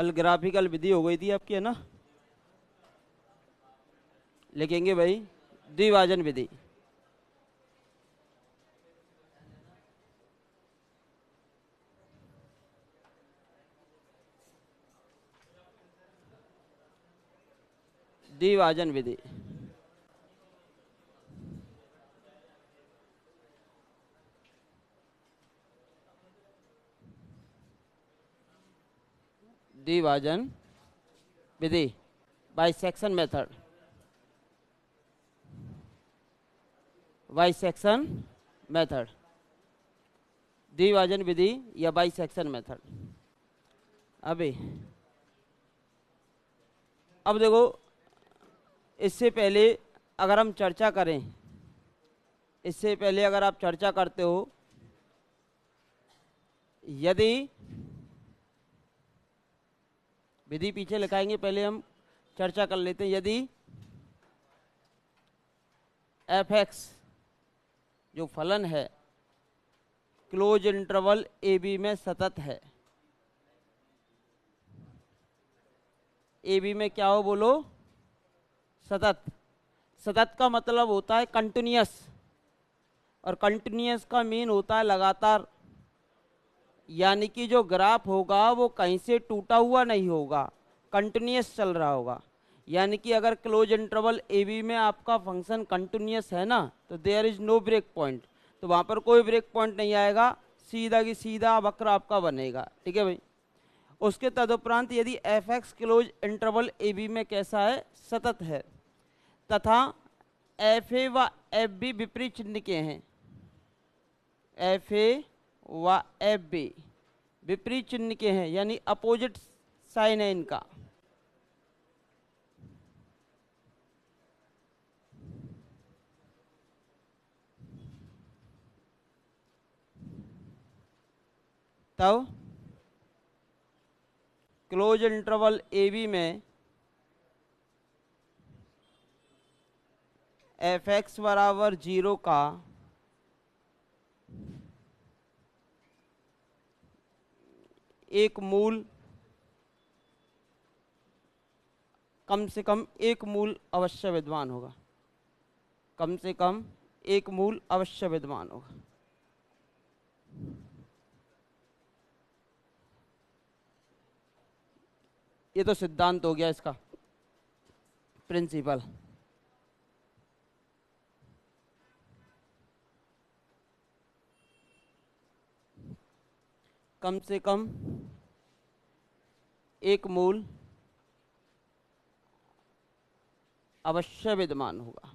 कल ग्राफिकल विधि हो गई थी आपकी, है ना? लिखेंगे भाई द्विभाजन विधि। द्विभाजन विधि। द्विभाजन विधि बाइसेक्शन मेथड। बाइसेक्शन मेथड, द्विभाजन विधि या बाइसेक्शन मेथड। अब देखो, इससे पहले अगर हम चर्चा करें, इससे पहले अगर आप चर्चा करते हो, यदि विधि पीछे लिखाएंगे, पहले हम चर्चा कर लेते हैं। यदि f(x) जो फलन है क्लोज इंटरवल ए बी में सतत है। ए बी में क्या हो बोलो? सतत। सतत का मतलब होता है कंटिन्यूअस, और कंटिन्यूअस का मीन होता है लगातार, यानी कि जो ग्राफ होगा वो कहीं से टूटा हुआ नहीं होगा, कंटिन्यूअस चल रहा होगा। यानी कि अगर क्लोज इंटरवल ए बी में आपका फंक्शन कंटिन्यूअस है ना, तो there is no break point, तो वहाँ पर कोई ब्रेक पॉइंट नहीं आएगा, सीधा की सीधा वक्र आपका बनेगा। ठीक है भाई। उसके तदुपरांत यदि f(x) close interval a b में कैसा है? सतत है, तथा fa व fb विपरीत चिन्ह के हैं। fa व fb विपरीत चिन्ह के हैं, यानी अपोजिट साइन है इनका। तब क्लोज इंटरवल ए बी में f(x) बराबर 0 का एक मूल, कम से कम एक मूल अवश्य विद्यमान होगा। कम से कम एक मूल अवश्य विद्यमान होगा। ये तो सिद्धांत हो गया, इसका प्रिंसिपल। कम से कम एक मूल अवश्य विद्यमान होगा,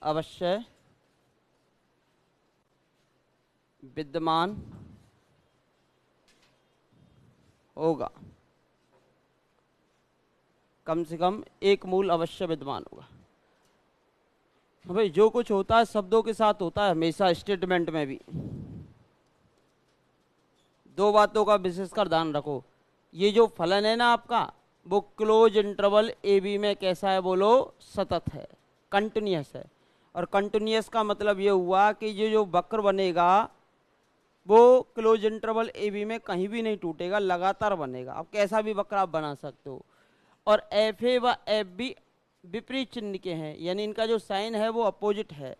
अवश्य विद्यमान होगा। कम से कम एक मूल अवश्य विद्यमान होगा। भाई जो कुछ होता है शब्दों के साथ होता है हमेशा, स्टेटमेंट में भी। दो बातों का विशेषकर ध्यान रखो। ये जो फलन है ना आपका, वो क्लोज इंटरवल ए बी में कैसा है बोलो? सतत है, कंटिन्यूअस है। और कंटिन्यूअस का मतलब ये हुआ कि ये जो वक्र बनेगा वो क्लोज इंटरवल ए बी में कहीं भी नहीं टूटेगा, लगातार बनेगा। अब कैसा भी वक्र आप बना सकते हो। और एफ ए व एफ बी विपरीत चिन्ह के हैं, यानी इनका जो साइन है वो अपोजिट है।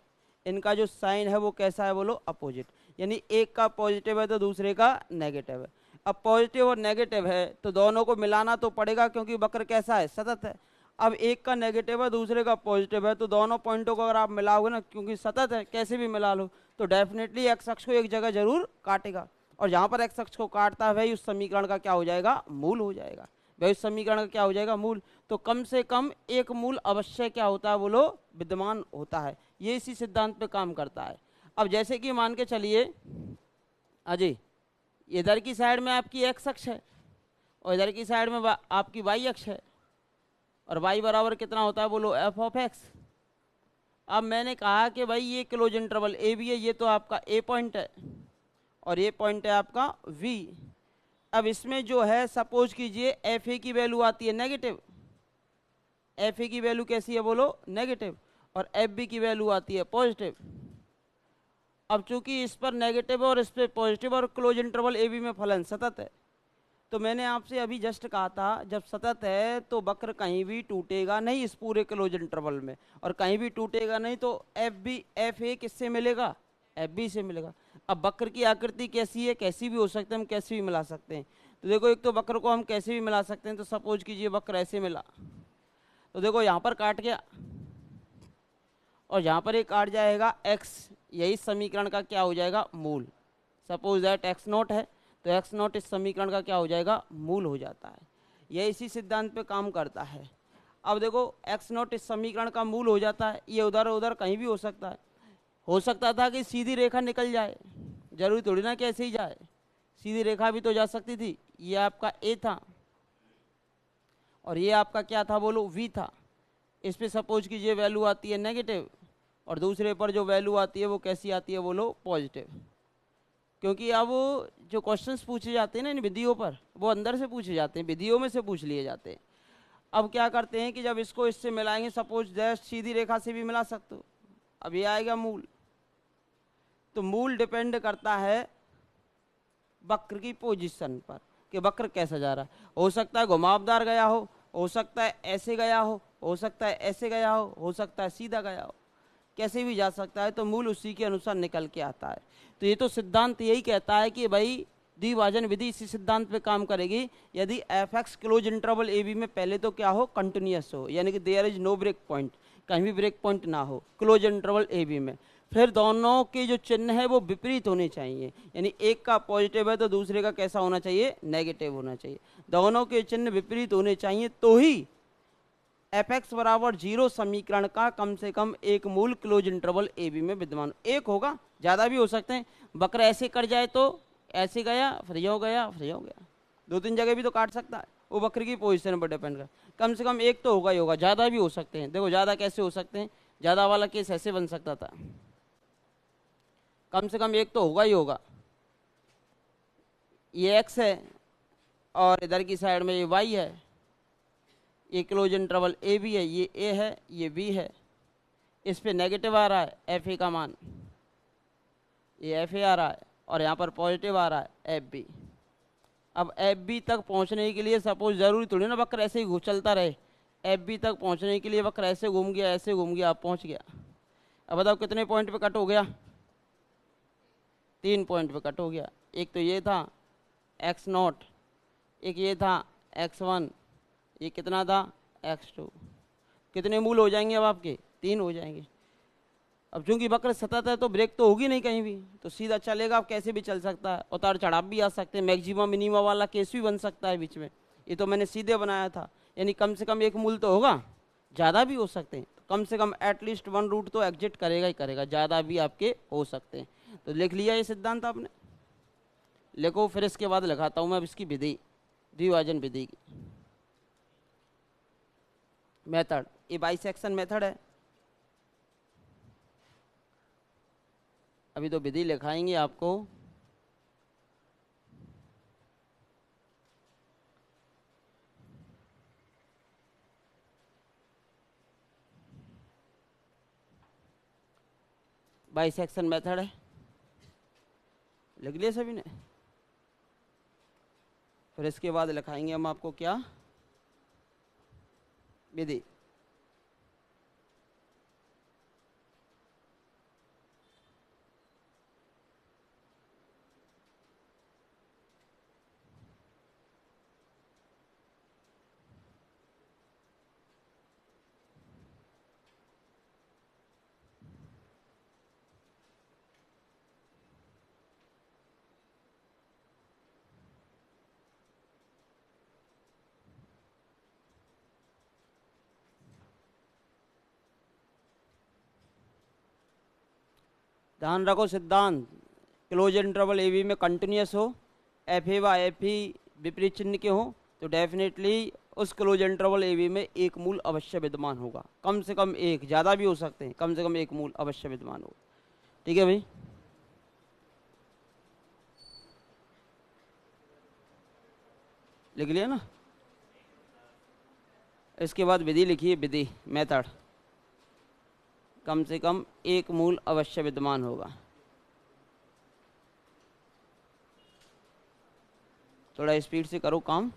इनका जो साइन है वो कैसा है बोलो? अपोजिट। यानी एक का पॉजिटिव है तो दूसरे का नेगेटिव है। अब पॉजिटिव और नेगेटिव है तो दोनों को मिलाना तो पड़ेगा, क्योंकि वक्र कैसा है? सतत है। अब एक का नेगेटिव है दूसरे का पॉजिटिव है, तो दोनों पॉइंटों को अगर आप मिलाओगे ना, क्योंकि सतत है कैसे भी मिला लो, तो डेफिनेटली एक्स अक्ष को एक जगह जरूर काटेगा। और जहाँ पर एक्स अक्ष को काटता है वही उस समीकरण का क्या हो जाएगा? मूल हो जाएगा। वही उस समीकरण का क्या हो जाएगा? मूल। तो कम से कम एक मूल अवश्य क्या होता है बोलो? विद्यमान होता है। ये इसी सिद्धांत पे काम करता है। अब जैसे कि मान के चलिए अजय, इधर की साइड में आपकी एक्स अक्ष है और इधर की साइड में आपकी वाई अक्ष है, और y बराबर कितना होता है बोलो? F of x. अब मैंने कहा कि भाई ये क्लोज इंटरवल ए बी है, ये तो आपका ए पॉइंट है और ये पॉइंट है आपका v। अब इसमें जो है सपोज कीजिए एफ ए की वैल्यू आती है नेगेटिव। एफ ए की वैल्यू कैसी है बोलो? नेगेटिव। और एफ बी की वैल्यू आती है पॉजिटिव। अब चूंकि इस पर नेगेटिव और इस पर पॉजिटिव और क्लोज इंटरवल ए बी में फलन सतत है, तो मैंने आपसे अभी जस्ट कहा था जब सतत है तो वक्र कहीं भी टूटेगा नहीं इस पूरे क्लोज इंटरवल में, और कहीं भी टूटेगा नहीं तो एफ बी एफ ए किससे मिलेगा, एफ बी से मिलेगा। अब वक्र की आकृति कैसी है, कैसी भी हो सकते हैं, हम कैसे भी मिला सकते हैं। तो देखो एक तो वक्र को हम कैसे भी मिला सकते हैं, तो सपोज कीजिए वक्र ऐसे मिला, तो देखो यहाँ पर काट गया और यहाँ पर एक काट जाएगा x, यही समीकरण का क्या हो जाएगा, मूल। सपोज दैट x नॉट है तो x नॉट इस समीकरण का क्या हो जाएगा, मूल हो जाता है। यह इसी सिद्धांत पे काम करता है। अब देखो x नॉट इस समीकरण का मूल हो जाता है, ये उधर उधर कहीं भी हो सकता है। हो सकता था कि सीधी रेखा निकल जाए, जरूरी थोड़ी ना कि ऐसे ही जाए, सीधी रेखा भी तो जा सकती थी। ये आपका a था और ये आपका क्या था बोलो, v था। इस पे सपोज कीजिए वैल्यू आती है नेगेटिव और दूसरे पर जो वैल्यू आती है वो कैसी आती है बोलो, पॉजिटिव। क्योंकि अब जो क्वेश्चंस पूछे जाते हैं ना इन विधियों पर, वो अंदर से पूछे जाते हैं, विधियों में से पूछ लिए जाते हैं। अब क्या करते हैं कि जब इसको इससे मिलाएंगे, सपोज दैट सीधी रेखा से भी मिला सकते हो, अब ये आएगा मूल। तो मूल डिपेंड करता है वक्र की पोजीशन पर कि वक्र कैसा जा रहा है। हो सकता है घुमावदार गया हो सकता है ऐसे गया हो सकता है ऐसे गया हो सकता है सीधा गया हो, कैसे भी जा सकता है। तो मूल उसी के अनुसार निकल के आता है। तो ये तो सिद्धांत यही कहता है कि भाई द्विभाजन विधि इसी सिद्धांत पे काम करेगी, यदि f x close interval a b में पहले तो क्या हो, कंटिन्यूअस हो, यानी कि there is no break point, कहीं भी ब्रेक पॉइंट ना हो क्लोज इंटरवल ए बी में। फिर दोनों के जो चिन्ह है वो विपरीत होने चाहिए, यानी एक का पॉजिटिव है तो दूसरे का कैसा होना चाहिए, नेगेटिव होना चाहिए। दोनों के चिन्ह विपरीत होने चाहिए तो ही एफ एक्स बराबर 0 समीकरण का कम से कम एक मूल क्लोज इंटरवल ए बी में विद्यमान एक होगा। ज़्यादा भी हो सकते हैं, वक्र ऐसे कट जाए तो ऐसे गया फिर ये हो गया फिर ये हो गया, 2-3 जगह भी तो काट सकता है, वो वक्र की पोजीशन पर डिपेंड कर। कम से कम एक तो होगा ही होगा, ज़्यादा भी हो सकते हैं। देखो ज़्यादा कैसे हो सकते हैं, ज़्यादा वाला केस ऐसे बन सकता था, कम से कम एक तो होगा ही होगा। ये x है और इधर की साइड में ये y है, ये क्लोज इंटरवल ए बी है, ये a है ये b है। इस पे नेगेटिव आ रहा है एफ ए का मान, ये एफ ए आ रहा है और यहाँ पर पॉजिटिव आ रहा है एफ बी। अब एफ बी तक पहुँचने के लिए सपोज ज़रूरी थोड़ी ना वक्र ऐसे ही चलता रहे, एफ बी तक पहुँचने के लिए वक्र ऐसे घूम गया ऐसे घूम गया, आप पहुँच गया। अब बताओ कितने पॉइंट पे कट हो गया, 3 पॉइंट पे कट हो गया। एक तो ये था एक्स नॉट, एक ये था एक्स वन, ये कितना था एक्स टू। कितने मूल हो जाएंगे अब आपके, 3 हो जाएंगे। अब चूंकि वक्र सतत है तो ब्रेक तो होगी नहीं कहीं भी, तो सीधा चलेगा, अब कैसे भी चल सकता है, उतार चढ़ाव भी आ सकते हैं, मैक्सिमम मिनिमम वाला केस भी बन सकता है बीच में। ये तो मैंने सीधे बनाया था, यानी कम से कम एक मूल तो होगा, ज़्यादा भी हो सकते हैं, कम से कम एटलीस्ट 1 रूट तो एग्जिट करेगा ही करेगा, ज़्यादा भी आपके हो सकते हैं। तो लिख लिया ये सिद्धांत आपने, लिखो। फिर इसके बाद लिखाता हूँ मैं अब इसकी विधि, द्विभाजन विधि की मेथड। ये बाइसेक्शन मेथड है, अभी तो विधि लिखाएंगे आपको। बाइसेक्शन मेथड है, लिख लिया सभी ने। फिर इसके बाद लिखाएंगे हम आपको क्या, विधि। ध्यान रखो सिद्धांत, क्लोज इंटरवल ए बी में कंटिन्यूस हो, एफ ए व एफ ई विपरीत चिन्ह के हो, तो डेफिनेटली उस क्लोज इंटरवल ए बी में एक मूल अवश्य विद्यमान होगा, कम से कम एक, ज़्यादा भी हो सकते हैं, कम से कम एक मूल अवश्य विद्यमान होगा। ठीक है भाई, लिख लिया ना। इसके बाद विधि लिखिए, विधि मेथड, कम से कम एक मूल अवश्य विद्यमान होगा। थोड़ा स्पीड से करो काम।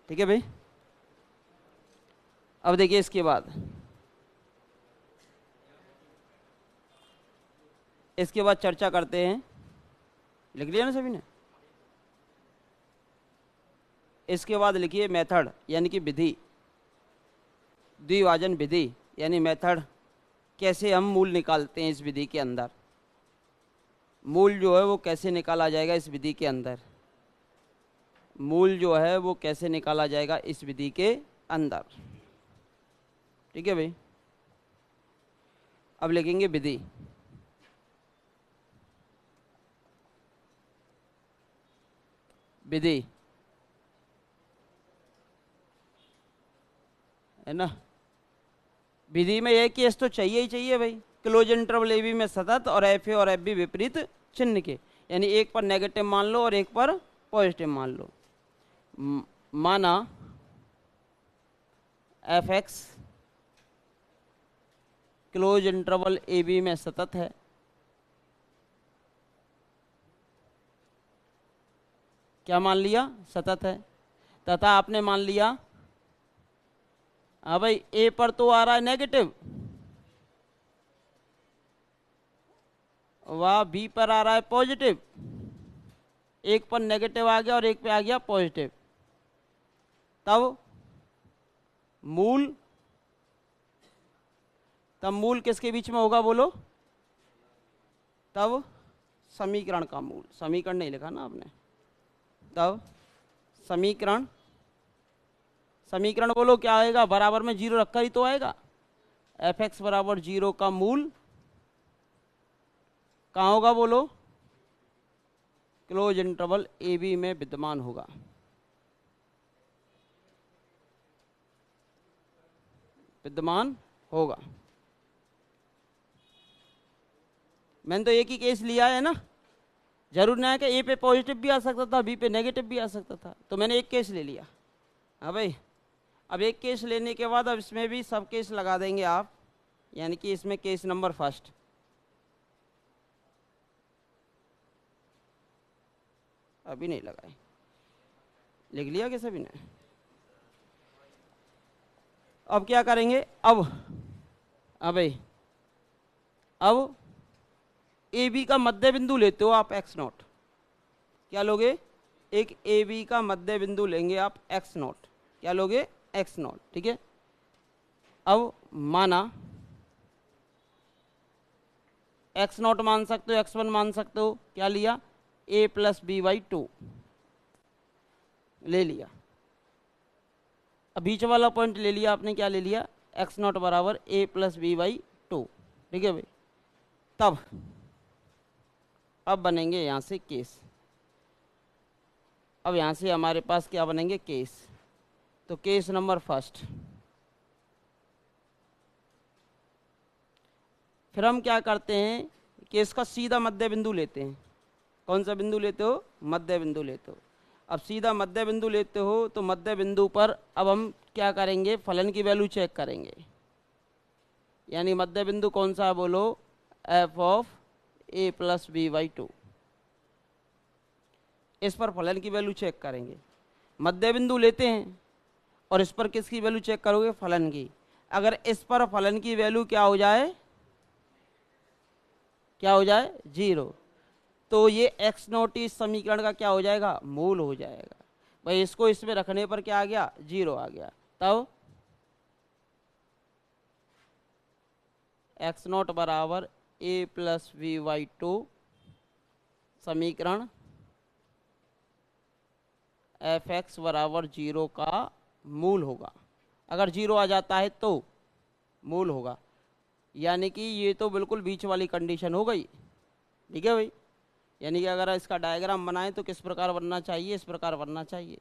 ठीक है भाई। अब देखिए इसके बाद, इसके बाद चर्चा करते हैं। लिख लिया ना सभी ने? इसके बाद लिखिए मेथड यानी कि विधि, द्विभाजन विधि यानी मेथड। कैसे हम मूल निकालते हैं इस विधि के अंदर, मूल जो है वो कैसे निकाला जाएगा इस विधि के अंदर, मूल जो है वो कैसे निकाला जाएगा इस विधि के अंदर। ठीक है भाई। अब लिखेंगे विधि। विधि है ना, विधि में एक केस तो चाहिए ही चाहिए भाई, क्लोज इंटरवल ए बी में सतत और एफ ए और एफ बी विपरीत चिन्ह के, यानी एक पर नेगेटिव मान लो और एक पर पॉजिटिव मान लो। माना f x close interval a b में सतत है, क्या मान लिया? सतत है। तथा आपने मान लिया, हाँ भाई, ए पर तो आ रहा है नेगेटिव, वह बी पर आ रहा है पॉजिटिव, एक पर नेगेटिव आ गया और एक पे आ गया पॉजिटिव, तब मूल, तब मूल किसके बीच में होगा बोलो? तब समीकरण का मूल, समीकरण नहीं लिखा ना आपने, तब समीकरण, समीकरण बोलो क्या आएगा? बराबर में जीरो रखकर ही तो आएगा। एफ एक्स बराबर जीरो का मूल कहाँ होगा बोलो? क्लोज इंटरवल ए बी में विद्यमान होगा। विद्यमान होगा। मैंने तो एक ही केस लिया है ना, जरूर ना है कि ए पे पॉजिटिव भी आ सकता था, बी पे नेगेटिव भी आ सकता था, तो मैंने एक केस ले लिया। हाँ भाई, अब एक केस लेने के बाद अब इसमें भी सब केस लगा देंगे आप, यानी कि इसमें केस नंबर फर्स्ट। अभी नहीं लगाए, लिख लिया कि सभी ने? अब क्या करेंगे? अब भाई, अब ए बी का मध्य बिंदु लेते हो आप एक्स नॉट, क्या लोगे? एक ए बी का मध्य बिंदु लेंगे आप एक्स नॉट, क्या लोगे? X not. ठीक है। अब माना एक्स नॉट मान सकते हो, एक्स वन मान सकते हो, क्या लिया? ए प्लस बी बाई टू ले लिया। अब बीच वाला पॉइंट ले लिया आपने, क्या ले लिया? एक्स नॉट बराबर ए प्लस बी बाई टू। ठीक है भाई। तब अब बनेंगे यहां से केस, अब यहां से हमारे पास क्या बनेंगे? केस। तो केस नंबर फर्स्ट, फिर हम क्या करते हैं? केस का सीधा मध्य बिंदु लेते हैं। कौन सा बिंदु लेते हो? मध्य बिंदु लेते हो। अब सीधा मध्य बिंदु लेते हो तो मध्य बिंदु पर अब हम क्या करेंगे? फलन की वैल्यू चेक करेंगे, यानी मध्य बिंदु कौन सा है बोलो? F of a plus b by two. इस पर फलन की वैल्यू चेक करेंगे। मध्य बिंदु लेते हैं और इस पर किसकी वैल्यू चेक करोगे? फलन की। अगर इस पर फलन की वैल्यू क्या हो जाए? क्या हो जाए? जीरो, तो ये एक्स नॉट इस समीकरण का क्या हो जाएगा? मूल हो जाएगा। भाई इसको इसमें रखने पर क्या आ गया? जीरो आ गया। तब एक्स नॉट बराबर ए प्लस वी बाई टू समीकरण एफ एक्स बराबर जीरो का मूल होगा। अगर जीरो आ जाता है तो मूल होगा, यानी कि ये तो बिल्कुल बीच वाली कंडीशन हो गई। ठीक है भाई, यानी कि अगर इसका डायग्राम बनाएं तो किस प्रकार बनना चाहिए? इस प्रकार बनना चाहिए।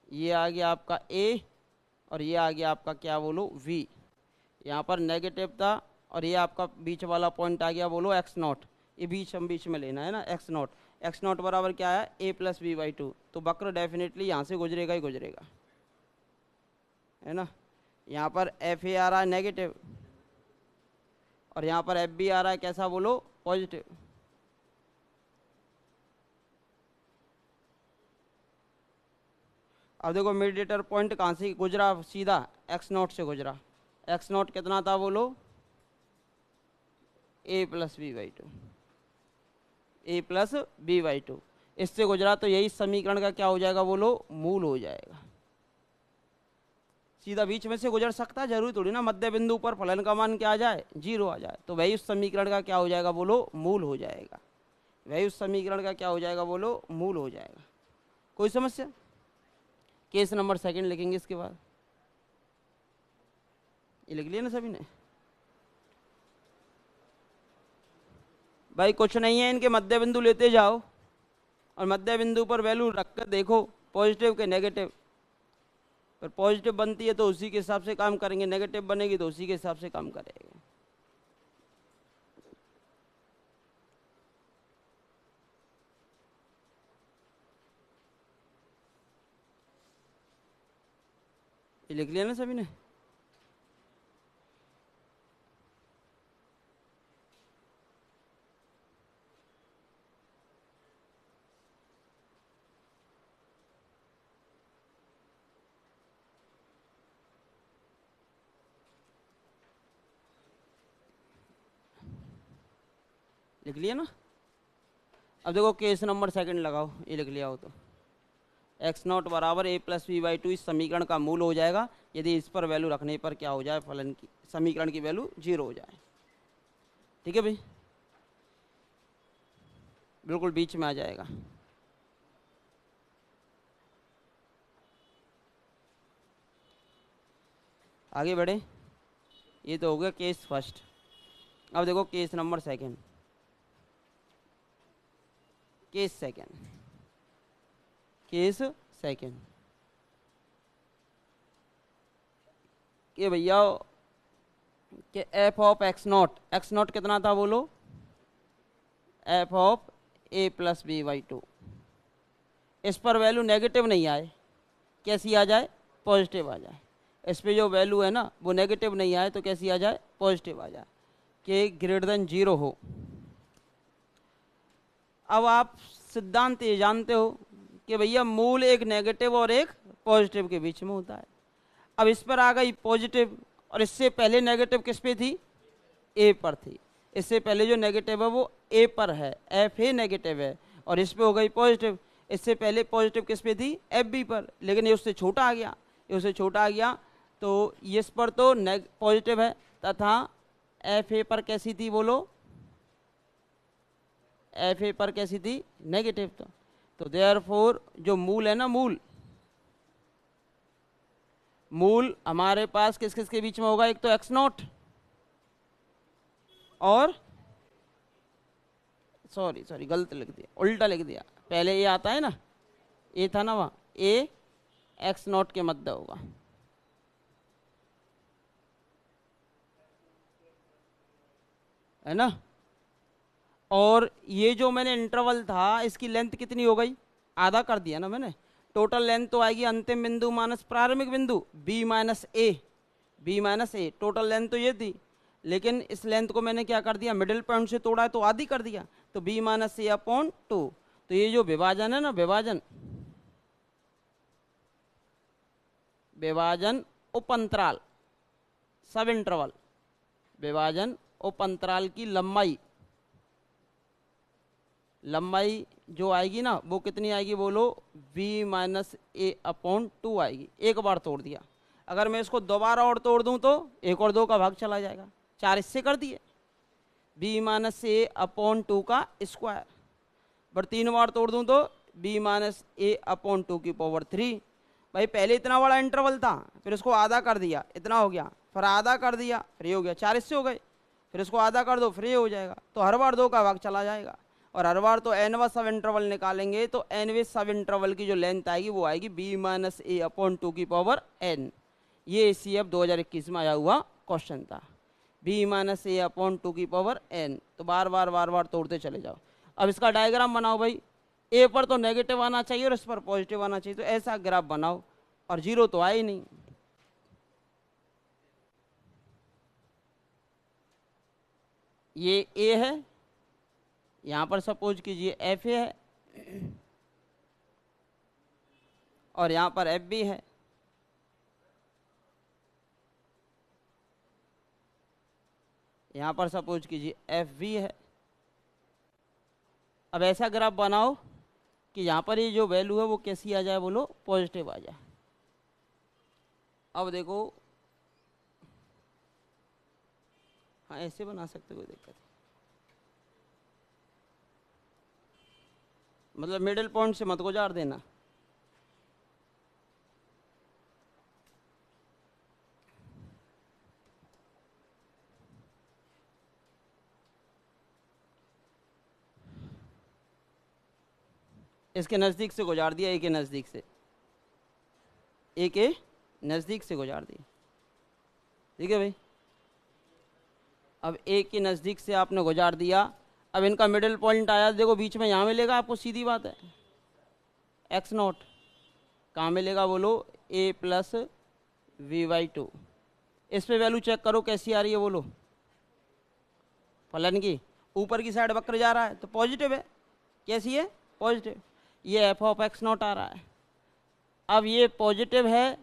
ये आ गया आपका ए और ये आ गया आपका क्या बोलो v। यहाँ पर नेगेटिव था और ये आपका बीच वाला पॉइंट आ गया बोलो x नॉट। ये बीच में लेना है ना x नॉट बराबर क्या है a plus b by two. तो वक्र डेफिनेटली यहाँ से गुजरेगा ही गुजरेगा, है ना। यहाँ पर एफ ए आ रहा है नेगेटिव और यहाँ पर एफ बी आ रहा है कैसा बोलो पॉजिटिव। अब देखो मीडिएटर पॉइंट कहाँ से गुजरा, सीधा एक्स नॉट से गुजरा। एक्स नॉट कितना था बोलो a plus b by two, a plus b by two, इससे गुजरा। तो यही समीकरण का क्या हो जाएगा बोलो मूल हो जाएगा। सीधा बीच में से गुजर सकता है, जरूरी थोड़ी ना मध्य बिंदु पर फलन का मान क्या आ जाए 0 आ जाए। तो वही उस समीकरण का क्या हो जाएगा बोलो मूल हो जाएगा। वही उस समीकरण का क्या हो जाएगा बोलो मूल हो जाएगा। कोई समस्या? केस नंबर सेकंड लिखेंगे इसके बाद। ये लिख लिया ना सभी ने? भाई कुछ नहीं है, इनके मध्य बिंदु लेते जाओ और मध्य बिंदु पर वैल्यू रखकर देखो पॉजिटिव के नेगेटिव। पर पॉजिटिव बनती है तो उसी के हिसाब से काम करेंगे, नेगेटिव बनेगी तो उसी के हिसाब से काम करेंगे। ये लिख लिया ना सभी ने? लिख लिया ना? अब देखो केस नंबर सेकंड लगाओ, ये लिख लिया हो तो एक्स नॉट बराबर a plus b by two इस समीकरण का मूल हो जाएगा यदि इस पर वैल्यू रखने पर क्या हो जाए फलन की समीकरण की वैल्यू 0 हो जाए। ठीक है भाई, बिल्कुल बीच में आ जाएगा। आगे बढ़े, ये तो हो गया केस फर्स्ट। अब देखो case number second. Case second कि भैया कि एफ ऑफ एक्स नॉट कितना था बोलो f of a plus b by two. इस पर वैल्यू नेगेटिव नहीं आए, कैसी आ जाए पॉजिटिव आ जाए। इस पे जो वैल्यू है ना वो नेगेटिव नहीं आए तो कैसी आ जाए पॉजिटिव आ जाए, कि ग्रेटर देन 0 हो। अब आप सिद्धांत ये जानते हो कि भैया मूल एक नेगेटिव और एक पॉजिटिव के बीच में होता है। अब इस पर आ गई पॉजिटिव और इससे पहले नेगेटिव किस पे थी ए पर थी। इससे पहले जो नेगेटिव है वो ए पर है, एफ ए नेगेटिव है, और इस पे हो गई पॉजिटिव। इससे पहले पॉजिटिव किस पे थी एफ बी पर, लेकिन ये उससे छोटा आ गया, ये उससे छोटा आ गया तो इस पर तो पॉजिटिव है तथा एफ ए पर कैसी थी बोलो एफ ए पर कैसी थी नेगेटिव। तो देयरफॉर जो मूल है ना मूल हमारे पास किस किस के बीच में होगा, एक तो एक्स नॉट और सॉरी गलत लिख दिया, उल्टा लिख दिया। पहले ये आता है ना, ए था ना वहाँ, ए एक्स नॉट के मध्य होगा। है ना। और ये जो मैंने इंटरवल था इसकी लेंथ कितनी हो गई, आधा कर दिया ना मैंने। टोटल लेंथ तो आएगी अंतिम बिंदु माइनस प्रारंभिक बिंदु बी माइनस ए। टोटल लेंथ तो ये थी, लेकिन इस लेंथ को मैंने क्या कर दिया मिडिल पॉइंट से तोड़ा है तो आधी कर दिया, तो बी माइनस ए अपॉन 2। तो ये जो विभाजन है ना विभाजन उपअंतराल सब इंटरवल, विभाजन उपअंतराल की लंबाई जो आएगी ना वो कितनी आएगी बोलो v माइनस ए अपॉन 2 आएगी। एक बार तोड़ दिया, अगर मैं इसको दोबारा और तोड़ दूं तो 1 और 2 का भाग चला जाएगा, 4 इससे कर दिए v माइनस ए अपॉन 2 का स्क्वायर। बट 3 बार तोड़ दूं तो v माइनस ए अपॉन 2 की पावर 3। भाई पहले इतना बड़ा इंटरवल था, फिर इसको आधा कर दिया इतना हो गया, फिर आधा कर दिया फिर ये हो गया, 4 इससे हो गए, फिर इसको आधा कर दो फिर ये हो जाएगा। तो हर बार 2 का भाग चला जाएगा, और हर बार तो एनवा सब इंटरवल निकालेंगे तो एनवे सब इंटरवल की जो लेंथ आएगी वो आएगी बी माइनस ए अपॉन 2 की पावर एन। ये ACF 2021 में आया हुआ क्वेश्चन था। b माइनस ए अपॉन 2 की पावर n। तो बार बार तोड़ते चले जाओ। अब इसका डायग्राम बनाओ भाई। ए पर तो नेगेटिव आना चाहिए और इस पर पॉजिटिव आना चाहिए, तो ऐसा ग्राफ बनाओ, और जीरो तो आया ही नहीं। ये ए है, यहां पर सपोज कीजिए एफ ए है, और यहां पर एफ बी है। यहां पर सपोज कीजिए एफ बी है। अब ऐसा ग्राफ बनाओ कि यहां पर ये जो वैल्यू है वो कैसी आ जाए, बोलो पॉजिटिव आ जाए। अब देखो, हाँ ऐसे बना सकते, कोई दिक्कत नहीं, मतलब मिडिल पॉइंट से मत गुजार देना। इसके नज़दीक से गुजार दिया, ए के नज़दीक से, ए के नज़दीक से गुजार दिया, ठीक है भाई। अब ए के नज़दीक से आपने गुजार दिया। अब इनका मिडिल पॉइंट आया, देखो बीच में यहाँ मिलेगा आपको, सीधी बात है, x नॉट। कहाँ मिलेगा बोलो, a प्लस v/2। इस पे वैल्यू चेक करो कैसी आ रही है, बोलो फलन की। ऊपर की साइड वक्र जा रहा है तो पॉजिटिव है, कैसी है, पॉजिटिव। ये एफ ऑफ एक्स नॉट आ रहा है। अब ये पॉजिटिव है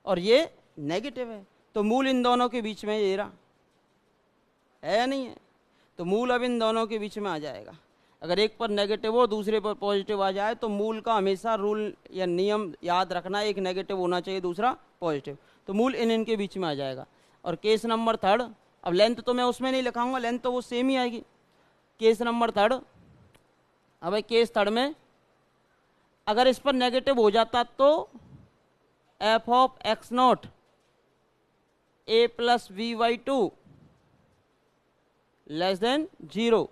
और ये नेगेटिव है, तो मूल इन दोनों के बीच में ये रहा है या नहीं है, तो मूल अब इन दोनों के बीच में आ जाएगा। अगर एक पर नेगेटिव हो दूसरे पर पॉजिटिव आ जाए तो मूल का हमेशा रूल या नियम याद रखना, एक नेगेटिव होना चाहिए दूसरा पॉजिटिव, तो मूल इनके बीच में आ जाएगा। और केस नंबर थर्ड, अब लेंथ तो मैं उसमें नहीं लिखाऊंगा, लेंथ तो वो सेम ही आएगी। केस नंबर थर्ड, अब भाई केस थर्ड में अगर इस पर नेगेटिव हो जाता तो F of x not a plus v/2 less than 0।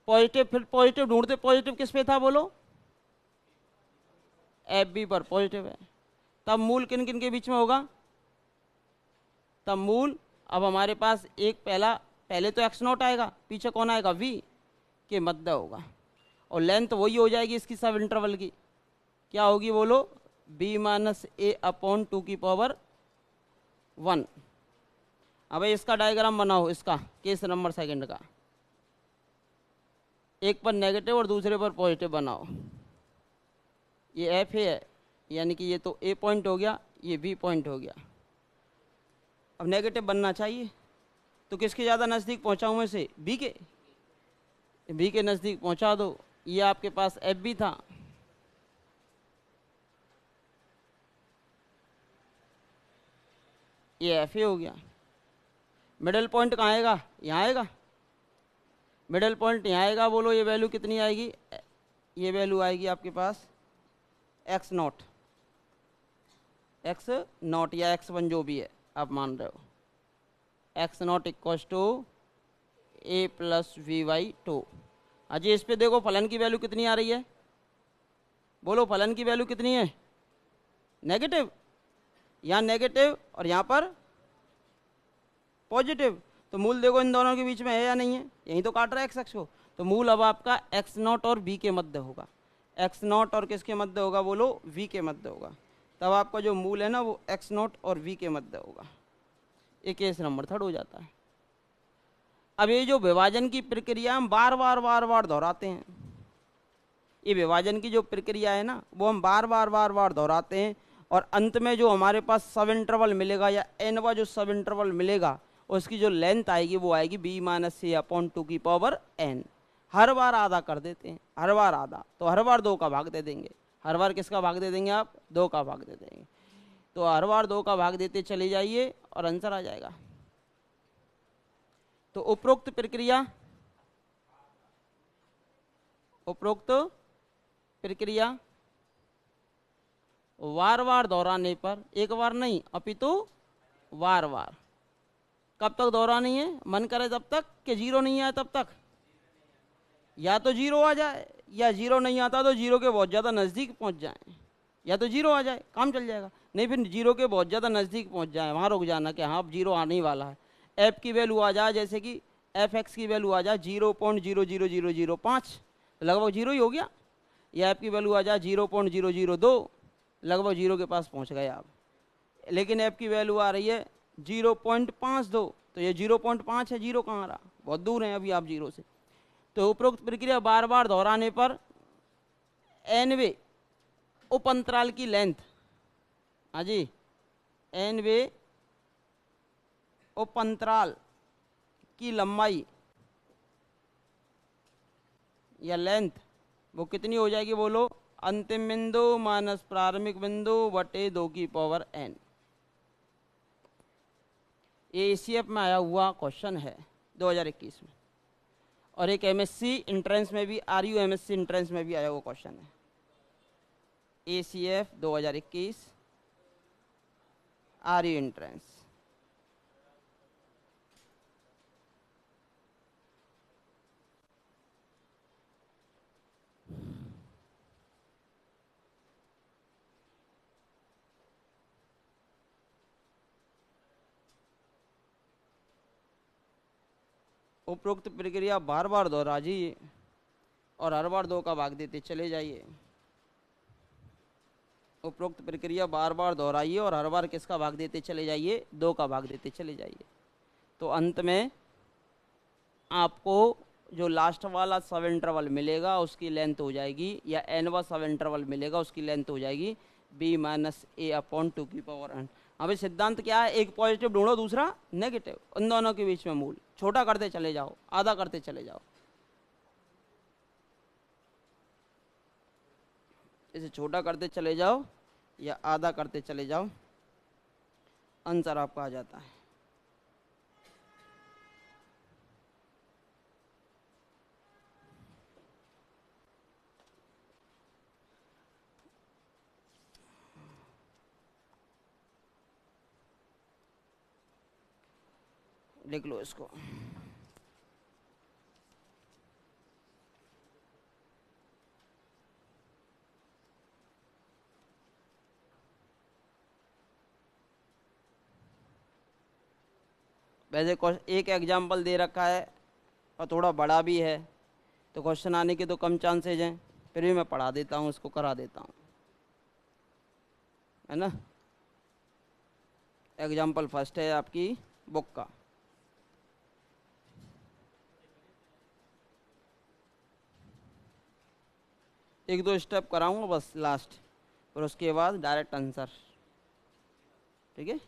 Positive, फिर पॉजिटिव ढूंढते, पॉजिटिव किस पे था बोलो, एफ बी पर पॉजिटिव है। तब मूल किन किन के बीच में होगा, तब मूल अब हमारे पास एक पहले तो एक्स नॉट आएगा, पीछे कौन आएगा, v के मध्य होगा। और लेंथ वही हो जाएगी इसकी सब इंटरवल की, क्या होगी बोलो, b माइनस ए अपॉन 2 की पावर 1। अब इसका डायग्राम बनाओ, इसका केस नंबर सेकंड का, एक पर नेगेटिव और दूसरे पर पॉजिटिव बनाओ। ये एफ है, यानी कि ये तो ए पॉइंट हो गया, ये बी पॉइंट हो गया। अब नेगेटिव बनना चाहिए, तो किसके ज़्यादा नज़दीक पहुंचाऊं मैं से, बी के नज़दीक पहुंचा दो। ये आपके पास एफ बी था, ये एफ ए हो गया। मिडिल पॉइंट कहाँ आएगा, यहाँ आएगा, मिडिल पॉइंट यहाँ आएगा। बोलो ये वैल्यू कितनी आएगी, ये वैल्यू आएगी आपके पास एक्स नॉट या x1 जो भी है आप मान रहे हो, x naught equal to a plus v/2। Ajay इस पे देखो फलन की वैल्यू कितनी आ रही है, बोलो फलन की वैल्यू कितनी है, नेगेटिव, यहाँ नेगेटिव और यहाँ पर पॉजिटिव। तो मूल देखो इन दोनों के बीच में है या नहीं है, यही तो काट रहा है एक्स एक्स को। तो मूल अब आपका एक्स नॉट और बी के मध्य होगा, एक्स नॉट और किसके मध्य होगा बोलो, वी के मध्य होगा। तब आपका जो मूल है ना वो एक्स नॉट और वी के मध्य होगा। ये केस नंबर थर्ड हो जाता है। अब ये जो विभाजन की प्रक्रिया हम बार बार दोहराते हैं, ये विभाजन की जो प्रक्रिया है ना वो हम बार बार दोहराते हैं, और अंत में जो हमारे पास सब इंटरवल मिलेगा या एनवा जो सब इंटरवल मिलेगा उसकी जो लेंथ आएगी वो आएगी b माइनस ए अपॉन 2 की पावर n। हर बार आधा कर देते हैं, हर बार आधा, तो हर बार 2 का भाग दे देंगे। हर बार किसका भाग दे देंगे आप, 2 का भाग दे देंगे। तो हर बार 2 का भाग देते चले जाइए और आंसर आ जाएगा। तो उपरोक्त प्रक्रिया बार बार दोहराने पर, एक बार नहीं अपितु बार बार, कब तक दोहरानी है, मन करे तब तक कि जीरो नहीं आए तब तक, या तो जीरो आ जाए या जीरो नहीं आता तो जीरो के बहुत ज़्यादा नज़दीक पहुंच जाए, या तो जीरो आ जाए काम चल जाएगा। नहीं, फिर जीरो के बहुत ज़्यादा नज़दीक पहुंच जाए वहाँ रुक जाना कि हाँ अब जीरो आने ही वाला है। एफ की वैल्यू आ जाए, जैसे कि एफ एक्स की वैल्यू आ जाए 0.00005, तो लगभग जीरो ही हो गया। या एफ की वैल्यू आ जाए 0.002, लगभग जीरो के पास पहुंच गए आप। लेकिन एफ की वैल्यू आ रही है 0.52, तो ये 0.5 है, जीरो कहाँ रहा, बहुत दूर है अभी आप जीरो से। तो उपरोक्त प्रक्रिया बार बार दोहराने पर एनवे उप अंतराल की लेंथ, हाँ जी, एनवे उप अंतराल की लंबाई या लेंथ वो कितनी हो जाएगी, बोलो। अंतिम बिंदु माइनस प्रारंभिक बिंदु बटे 2 की पावर n। ये एसीएफ में आया हुआ क्वेश्चन है 2021 में, और एक एमएससी इंट्रेंस में भी, आरयू एमएससी इंट्रेंस में भी आया हुआ क्वेश्चन है। ACF 2021 RU entrance. उपरोक्त प्रक्रिया बार बार दोहराइए और हर बार 2 का भाग देते चले जाइए। उपरोक्त प्रक्रिया बार बार दोहराइए और हर बार किसका भाग देते चले जाइए, 2 का भाग देते चले जाइए। तो अंत में आपको जो लास्ट वाला सब इंटरवल मिलेगा उसकी लेंथ हो जाएगी, या एनवा सब इंटरवल मिलेगा उसकी लेंथ हो जाएगी b माइनस ए अपॉन 2 की पावर n। अभी सिद्धांत क्या है, एक पॉजिटिव ढूंढो दूसरा नेगेटिव, उन दोनों के बीच में मूल छोटा करते चले जाओ, आधा करते चले जाओ। इसे छोटा करते चले जाओ या आधा करते चले जाओ, आंसर आपका आ जाता है। लिख लो इसको। वैसे एक एग्जाम्पल दे रखा है और थोड़ा बड़ा भी है, तो क्वेश्चन आने के तो कम चांसेज हैं, फिर भी मैं पढ़ा देता हूँ, इसको करा देता हूँ, है ना। एग्जाम्पल फर्स्ट है आपकी बुक का। एक दो स्टेप कराऊंगा बस लास्ट, और उसके बाद डायरेक्ट आंसर, ठीक है।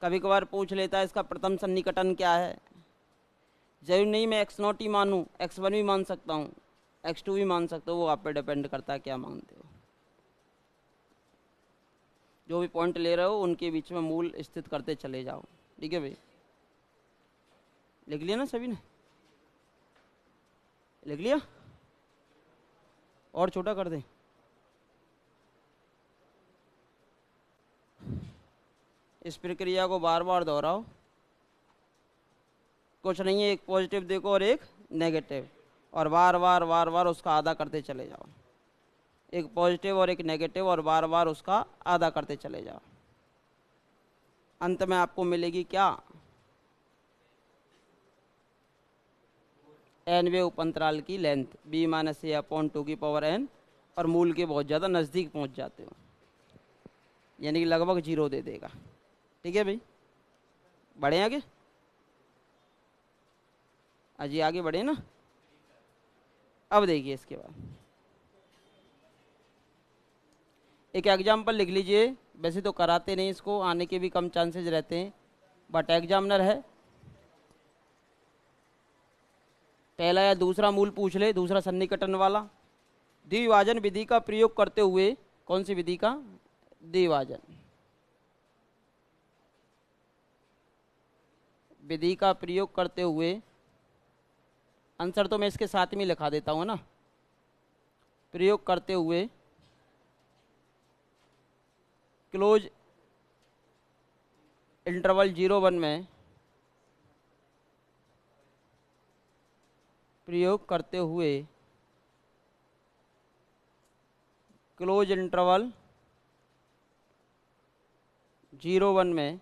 कभी कभार पूछ लेता है इसका प्रथम सन्निकटन क्या है। जरूरी नहीं मैं x0 ही मानूं, x1 भी मान सकता हूँ, x2 भी मान सकता हूँ, वो आप पे डिपेंड करता है क्या मानते हो। जो भी पॉइंट ले रहे हो उनके बीच में मूल स्थित करते चले जाओ, ठीक है भाई। लिख लिया ना सभी ने, लिख लिया, और छोटा कर दें। इस प्रक्रिया को बार बार दोहराओ, कुछ नहीं है, एक पॉजिटिव देखो और एक नेगेटिव, और बार बार उसका आधा करते चले जाओ। एक पॉजिटिव और एक नेगेटिव, और बार बार उसका आधा करते चले जाओ। अंत में आपको मिलेगी क्या, एनवे उपअंतराल की लेंथ b माइनस ए अपॉन 2 की पावर n, और मूल के बहुत ज़्यादा नज़दीक पहुंच जाते हो, यानी कि लगभग जीरो दे देगा, ठीक है भाई। बढ़े आगे, अजी आगे बढ़े ना। अब देखिए इसके बाद एक एग्जाम्पल लिख लीजिए। वैसे तो कराते नहीं इसको, आने के भी कम चांसेस रहते हैं, बट एग्जामिनर है, पहला या दूसरा मूल पूछ ले, दूसरा सन्निकटन वाला। द्विभाजन विधि का प्रयोग करते हुए, कौन सी विधि का, द्विभाजन विधि का प्रयोग करते हुए, आंसर तो मैं इसके साथ में लिखा देता हूँ ना। प्रयोग करते हुए क्लोज इंटरवल 0 1 में प्रयोग करते हुए क्लोज इंटरवल 0 1 में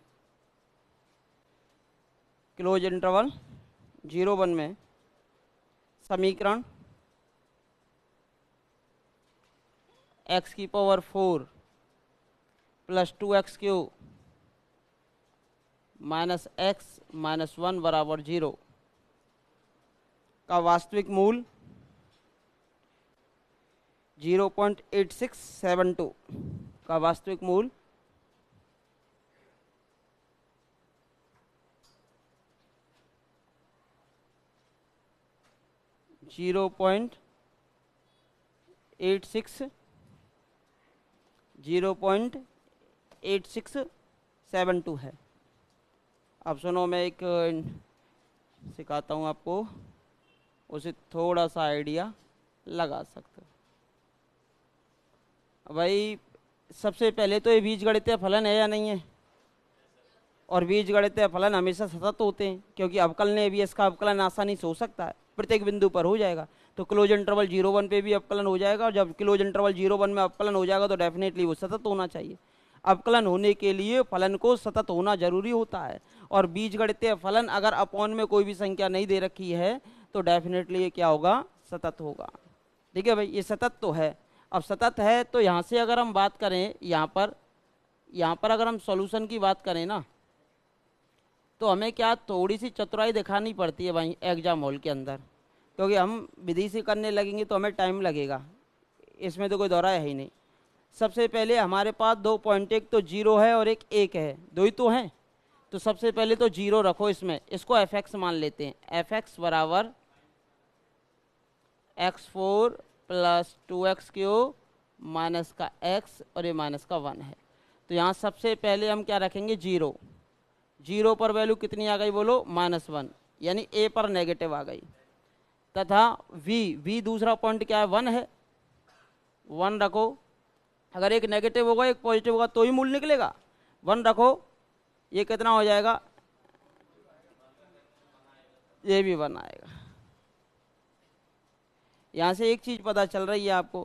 क्लोज इंटरवल 0 1 में समीकरण x की power 4 plus 2x cube minus x minus 1 बराबर 0 का वास्तविक मूल 0.8672 का वास्तविक मूल 0.8672 है। अब सुनो, मैं एक सिखाता हूँ आपको, उसे थोड़ा सा आइडिया लगा सकते हो। भाई सबसे पहले तो ये बीजगणितीय फलन है या नहीं है? और बीजगणितीय फलन हमेशा सतत होते हैं, क्योंकि अवकलनीय भी इसका अवकलन आसानी से हो सकता है, प्रत्येक बिंदु पर हो जाएगा। तो क्लोज इंटरवल 0 1 पे भी अवकलन हो जाएगा, और जब क्लोज इंटरवल 0 1 में अवकलन हो जाएगा तो डेफिनेटली वो सतत होना चाहिए। अवकलन होने के लिए फलन को सतत होना जरूरी होता है। और बीजगणितीय फलन अगर अपॉन में कोई भी संख्या नहीं दे रखी है तो डेफिनेटली ये क्या होगा? सतत होगा। ठीक है भाई, ये सतत तो है। अब सतत है तो यहाँ से अगर हम बात करें, यहाँ पर अगर हम सॉल्यूशन की बात करें ना, तो हमें क्या थोड़ी सी चतुराई दिखानी पड़ती है भाई एग्जाम हॉल के अंदर, क्योंकि हम विधि से करने लगेंगे तो हमें टाइम लगेगा, इसमें तो कोई दौरा है ही नहीं। सबसे पहले हमारे पास 2 पॉइंट, एक तो 0 है और एक 1 है, दो ही तो हैं। तो सबसे पहले तो 0 रखो इसमें, इसको fx मान लेते हैं। fx बराबर x4 plus 2x cube minus का x और ये माइनस का 1 है। तो यहाँ सबसे पहले हम क्या रखेंगे? 0। 0 पर वैल्यू कितनी आ गई बोलो? -1, यानी a पर नेगेटिव आ गई। तथा v दूसरा पॉइंट क्या है? 1 है, 1 रखो। अगर एक नेगेटिव होगा एक पॉजिटिव होगा तो ही मूल निकलेगा। 1 रखो, ये कितना हो जाएगा? ये भी 1 आएगा। यहाँ से एक चीज पता चल रही है आपको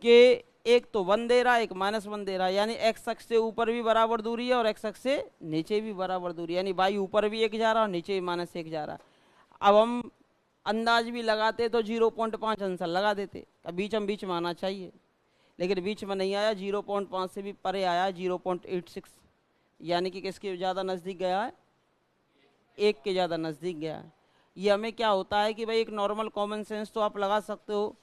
कि एक तो 1 दे रहा है, एक -1 दे रहा है, यानी x अक्ष से ऊपर भी बराबर दूरी है और x अक्ष से नीचे भी बराबर दूरी है, यानी y ऊपर भी 1 जा रहा है और नीचे भी -1 जा रहा है। अब हम अंदाज भी लगाते तो 0.5 आंसर लगा देते, अब बीच में आना चाहिए, लेकिन बीच में नहीं आया, 0.5 से भी परे आया, 0.86, यानी कि किसके ज़्यादा नज़दीक गया है? 1 के ज़्यादा नज़दीक गया है। ये हमें क्या होता है कि भाई एक नॉर्मल कॉमन सेंस तो आप लगा सकते हो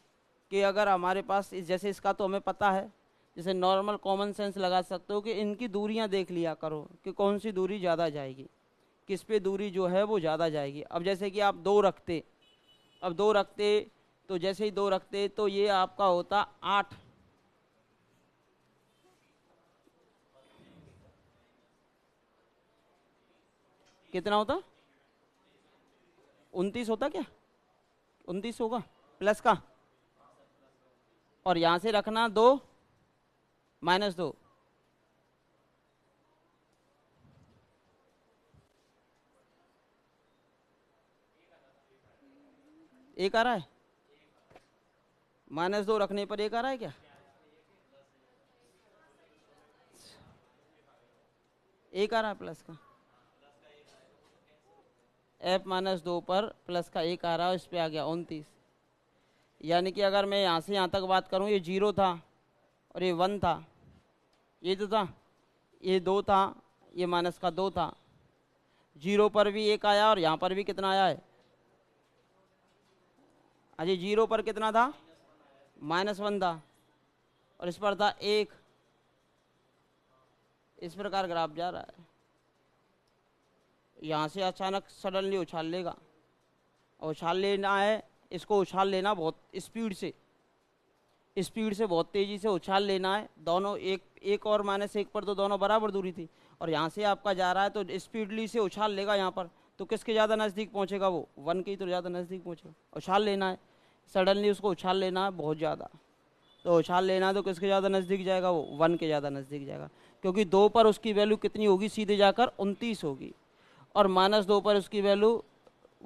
कि अगर हमारे पास जैसे इसका तो हमें पता है, जैसे नॉर्मल कॉमन सेंस लगा सकते हो कि इनकी दूरियां देख लिया करो कि कौन सी दूरी ज़्यादा जाएगी, किस पे दूरी जो है वो ज़्यादा जाएगी। अब जैसे कि आप 2 रखते, अब 2 रखते तो जैसे ही 2 रखते तो ये आपका होता 8, कितना होता? 29 होता क्या? 29 होगा प्लस का, और यहां से रखना 2 -2, एक आ रहा है, -2 रखने पर एक आ रहा है क्या? एक आ रहा है प्लस का, f-2 पर प्लस का 1 आ रहा है, इस पे आ गया 29। यानी कि अगर मैं यहाँ से यहाँ तक बात करूँ, ये 0 था और ये 1 था, ये तो था, ये 2 था, ये माइनस का 2 था, 0 पर भी 1 आया और यहाँ पर भी कितना आया है? अजय 0 पर कितना था? -1 था, और इस पर था 1। इस प्रकार ग्राफ जा रहा है, यहाँ से अचानक सडनली उछाल लेगा, और उछाल लेना है, इसको उछाल लेना बहुत स्पीड से बहुत तेजी से उछाल लेना है। दोनों एक और -1 पर तो दोनों बराबर दूरी थी, और यहाँ से आपका जा रहा है तो स्पीडली से उछाल लेगा यहाँ पर, तो किसके ज़्यादा नज़दीक पहुँचेगा? वो 1 के ही तो ज़्यादा नज़दीक पहुँचेगा। उछाल लेना है, सडनली उसको उछाल लेना है बहुत ज़्यादा, तो उछाल लेना है तो किसके ज़्यादा नज़दीक जाएगा, वो 1 के ज़्यादा नज़दीक जाएगा, क्योंकि 2 पर उसकी वैल्यू कितनी होगी, सीधे जाकर 29 होगी, और -2 पर उसकी वैल्यू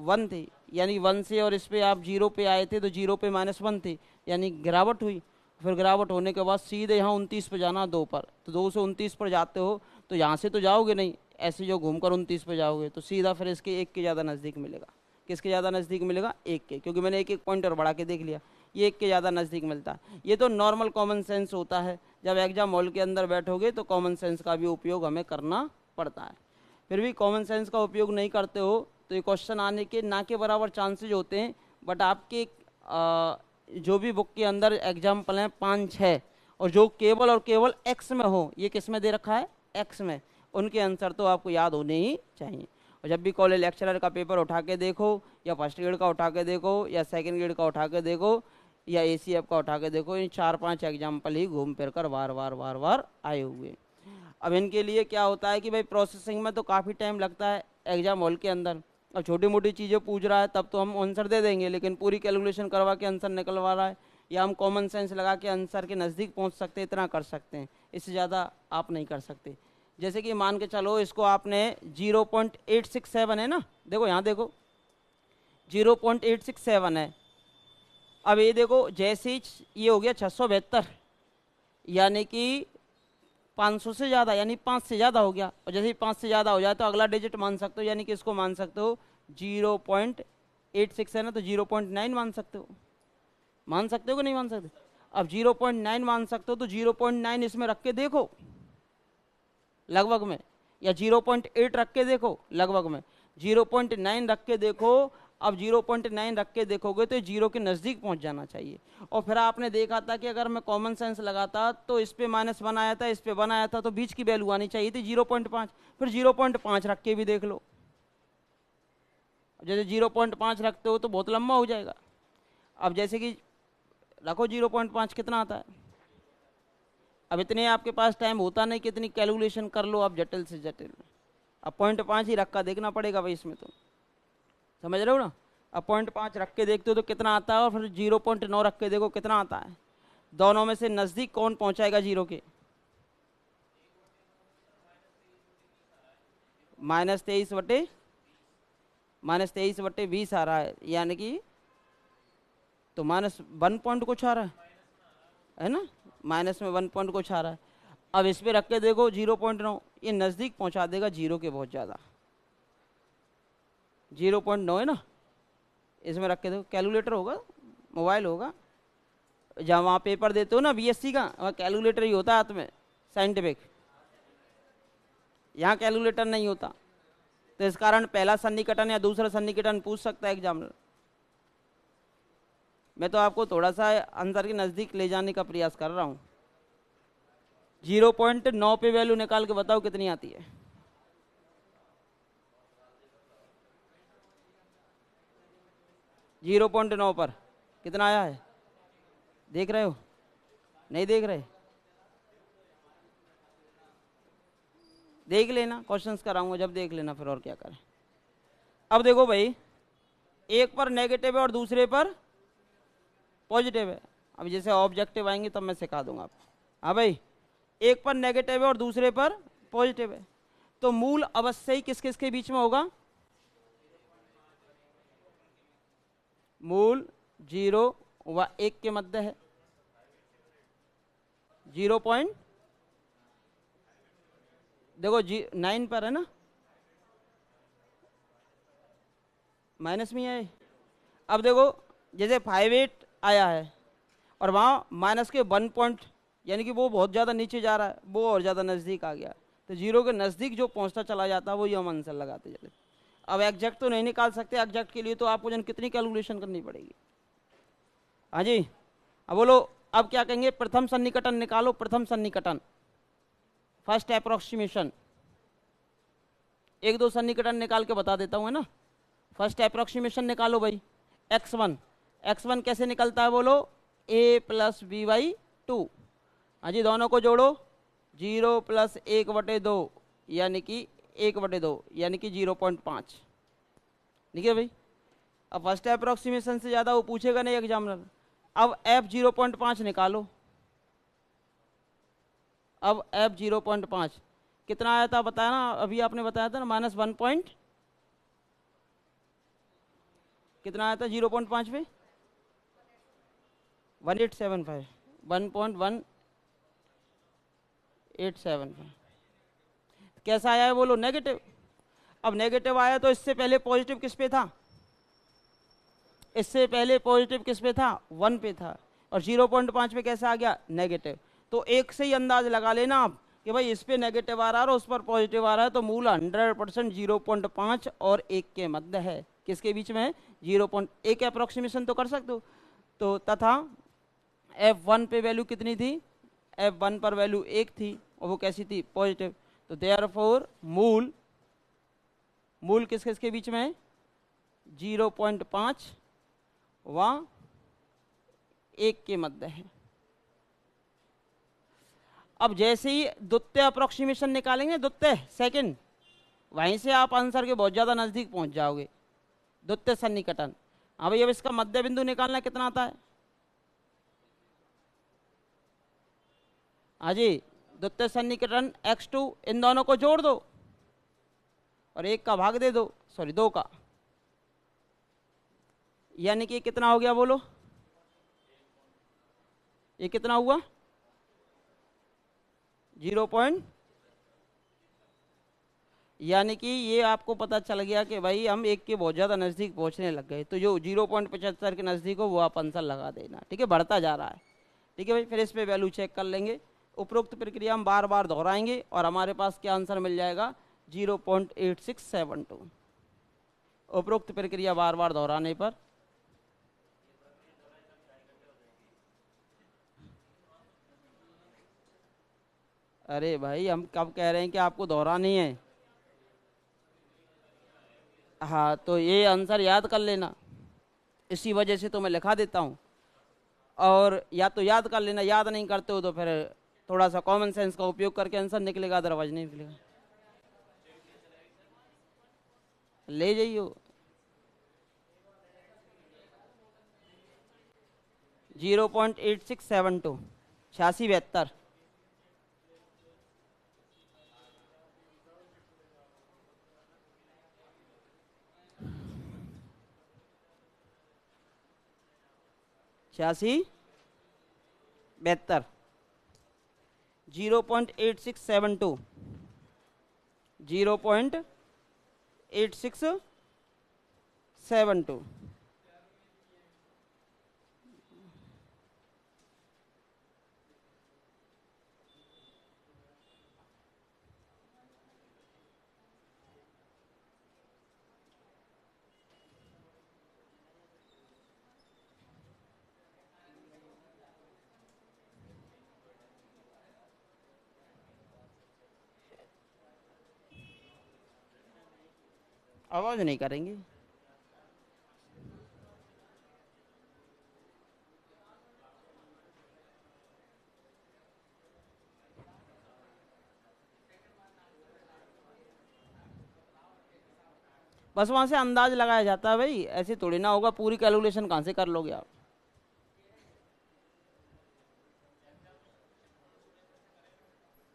1 थी, यानी 1 से और इस पे आप 0 पे आए थे तो 0 पे -1 थी, यानी गिरावट हुई। फिर गिरावट होने के बाद सीधे यहाँ 29 पे जाना, 2 पर, तो 2 से 29 पर जाते हो तो यहाँ से तो जाओगे नहीं, ऐसे जो घूमकर 29 पे जाओगे तो सीधा फिर इसके 1 के ज़्यादा नज़दीक मिलेगा। किसके ज़्यादा नज़दीक मिलेगा, 1 के, क्योंकि मैंने एक पॉइंट और बढ़ा के देख लिया, ये 1 के ज़्यादा नज़दीक मिलता है। ये तो नॉर्मल कॉमन सेंस होता है, जब एग्जाम हॉल के अंदर बैठोगे तो कॉमन सेंस का भी उपयोग हमें करना पड़ता है। फिर भी कॉमन सेंस का उपयोग नहीं करते हो तो ये क्वेश्चन आने के ना के बराबर चांसेज होते हैं, बट आपके जो भी बुक के अंदर एग्जाम्पल हैं 5-6, और जो केवल और केवल एक्स में हो, ये किस में दे रखा है, एक्स में, उनके आंसर तो आपको याद होने ही चाहिए। और जब भी कॉलेज लेक्चरर का पेपर उठा के देखो, या फर्स्ट ग्रेड का उठा के देखो, या सेकंड ग्रेड का उठा के देखो, या ACF का उठा के देखो, इन 4-5 एग्जाम्पल ही घूम फिर कर बार बार आए हुए। अब इनके लिए क्या होता है कि भाई प्रोसेसिंग में तो काफ़ी टाइम लगता है एग्जाम हॉल के अंदर। अब छोटी मोटी चीज़ें पूछ रहा है तब तो हम आंसर दे देंगे, लेकिन पूरी कैलकुलेशन करवा के आंसर निकलवा रहा है, या हम कॉमन सेंस लगा के आंसर के नज़दीक पहुंच सकते हैं, इतना कर सकते हैं, इससे ज़्यादा आप नहीं कर सकते। जैसे कि मान के चलो इसको आपने 0.867 है ना, देखो यहाँ देखो 0.867 है। अब ये देखो जैसे ही ये हो गया 672, यानी कि 500 से ज़्यादा, यानी 5 से ज़्यादा हो गया, और जैसे ही 5 से ज़्यादा हो जाए तो अगला डिजिट मान सकते हो, यानी कि इसको मान सकते हो 0.86 है ना, तो 0.9 मान सकते हो, मान सकते हो कि नहीं मान सकते। अब 0.9 मान सकते हो तो 0.9 इसमें रख के देखो लगभग में, या 0.8 रख के देखो लगभग में, 0.9 रख के देखो। अब 0.9 रख के देखोगे तो 0 के नज़दीक पहुंच जाना चाहिए। और फिर आपने देखा था कि अगर मैं कॉमन सेंस लगाता तो इस पे -1 आया था, इस पे 1 आया था, तो बीच की वैल्यू आनी चाहिए थी 0.5। फिर 0.5 रख के भी देख लो, जैसे 0.5 रखते हो तो बहुत लंबा हो जाएगा। अब जैसे कि रखो 0.5 कितना आता है, अब इतने आपके पास टाइम होता नहीं कि इतनी कैलकुलेशन कर लो आप जटिल से जटिल। अब 0.5 ही रखा देखना पड़ेगा भाई इसमें, तो समझ रहे हो ना। अब 0.5 रख के देखते हो तो कितना आता है, और फिर 0.9 रख के देखो कितना आता है। दोनों में से नज़दीक कौन पहुंचाएगा 0 के, -23/20 आ रहा है, यानी कि तो -1 पॉइंट कुछ आ रहा है ना, माइनस में 1 पॉइंट कुछ आ रहा है। अब इस पे रख के देखो 0.9, ये नज़दीक पहुंचा देगा 0 के बहुत ज़्यादा, 0.9 है ना, इसमें रख के देखो। कैलकुलेटर होगा, मोबाइल होगा, जहाँ वहाँ पेपर देते हो ना BSc का, वहाँ कैलकुलेटर ही होता है हाथ में साइंटिफिक, यहाँ कैलकुलेटर नहीं होता। तो इस कारण पहला सन्निकटन या दूसरा सन्निकटन पूछ सकता है एग्जामिनर। मैं तो आपको थोड़ा सा आंसर के नज़दीक ले जाने का प्रयास कर रहा हूँ। 0.9 पे वैल्यू निकाल के बताओ कितनी आती है। जीरो 0.9 पर कितना आया है, देख रहे हो, नहीं देख रहे, देख लेना, क्वेश्चंस कराऊंगा जब, देख लेना फिर, और क्या करें। अब देखो भाई, एक पर नेगेटिव है और दूसरे पर पॉजिटिव है। अब जैसे ऑब्जेक्टिव आएंगे तब मैं सिखा दूंगा आपको। हाँ भाई, एक पर नेगेटिव है और दूसरे पर पॉजिटिव है, तो मूल अवश्य ही किस किस के बीच में होगा, मूल 0 व 1 के मध्य है। 0 पॉइंट देखो 9 पर है ना, माइनस में आए। अब देखो जैसे 5.8 आया है और वहाँ माइनस के 1 पॉइंट, यानी कि वो बहुत ज़्यादा नीचे जा रहा है, वो और ज़्यादा नज़दीक आ गया, तो 0 के नज़दीक जो पहुँचता चला जाता है वो हम आंसर लगाते चले। अब एग्जैक्ट तो नहीं निकाल सकते, एग्जैक्ट के लिए तो आपको जन कितनी कैलकुलेशन करनी पड़ेगी। हाँ जी, अब बोलो, अब क्या कहेंगे, प्रथम सन्निकटन निकालो, प्रथम सन्निकटन, फर्स्ट अप्रोक्सीमेशन। 1-2 सन्निकटन निकाल के बता देता हूँ, है ना। फर्स्ट अप्रोक्सीमेशन निकालो भाई, x1 कैसे निकलता है बोलो, a + b/2। हाँ जी, दोनों को जोड़ो, 0 + 1/2 यानी कि 1/2 यानी कि 0.5, ठीक है भाई। अब फर्स्ट अप्रोक्सीमेशन से ज़्यादा वो पूछेगा नहीं एग्जामिनर। अब एफ 0.5 निकालो। अब एफ 0.5 कितना आया था बताया ना, अभी आपने बताया था ना, -1 पॉइंट कितना आया था 0.5 पे 1875 1.1875। कैसा आया है बोलो? नेगेटिव। अब नेगेटिव आया तो इससे पहले पॉजिटिव किस पे था? इससे पहले पॉजिटिव किस पे था? 1 पे था। और 0.5 पे कैसा आ गया? नेगेटिव। तो एक से ही अंदाज लगा लेना आप कि भाई इस पे नेगेटिव आ रहा है और उस पर पॉजिटिव आ रहा है, तो मूल 100% 0.5 और 1 के मध्य है। किसके बीच में है? 0.1 अप्रोक्सीमेशन तो कर सकते हो। तो तथा F1 पे वैल्यू कितनी थी? F1 पर वैल्यू 1 थी और वो कैसी थी? पॉजिटिव। तो देयरफॉर मूल किस किस के बीच में है? 0.5 व 1 के मध्य है। अब जैसे ही द्वितीय अप्रोक्सीमेशन निकालेंगे, द्वितीय सेकंड, वहीं से आप आंसर के बहुत ज़्यादा नज़दीक पहुंच जाओगे। द्वितीय सन्निकटन। हाँ भाई, अब इसका मध्य बिंदु निकालना कितना आता है? हाँ जी, द्वितीय सन्निकटन x2, इन दोनों को जोड़ दो और 1 का भाग दे दो, सॉरी 2 का, यानी कि कितना हो गया बोलो? ये कितना हुआ? 0. यानी कि ये आपको पता चल गया कि भाई हम 1 के बहुत ज़्यादा नज़दीक पहुंचने लग गए। तो जो 0.75 के नज़दीक हो वो आप आंसर लगा देना। ठीक है, बढ़ता जा रहा है। ठीक है भाई, फिर इस पे वैल्यू चेक कर लेंगे। उपरोक्त प्रक्रिया हम बार बार दोहराएंगे और हमारे पास क्या आंसर मिल जाएगा? 0.8672। उपरोक्त प्रक्रिया बार बार दोहराने पर अरे भाई, हम कब कह रहे हैं कि आपको दोहरानी है? हाँ, तो ये आंसर याद कर लेना, इसी वजह से तो मैं लिखा देता हूँ। और या तो याद कर लेना, याद नहीं करते हो तो फिर थोड़ा सा कॉमन सेंस का उपयोग करके आंसर निकलेगा, अदरवाइज नहीं निकलेगा। ले जाइयो। 0.8672, 8672। छियासी 72। 0.8672, 0.8672। आवाज नहीं करेंगे। बस वहां से अंदाज लगाया जाता है भाई, ऐसे थोड़ी ना होगा, पूरी कैलकुलेशन कहाँ से कर लोगे आप?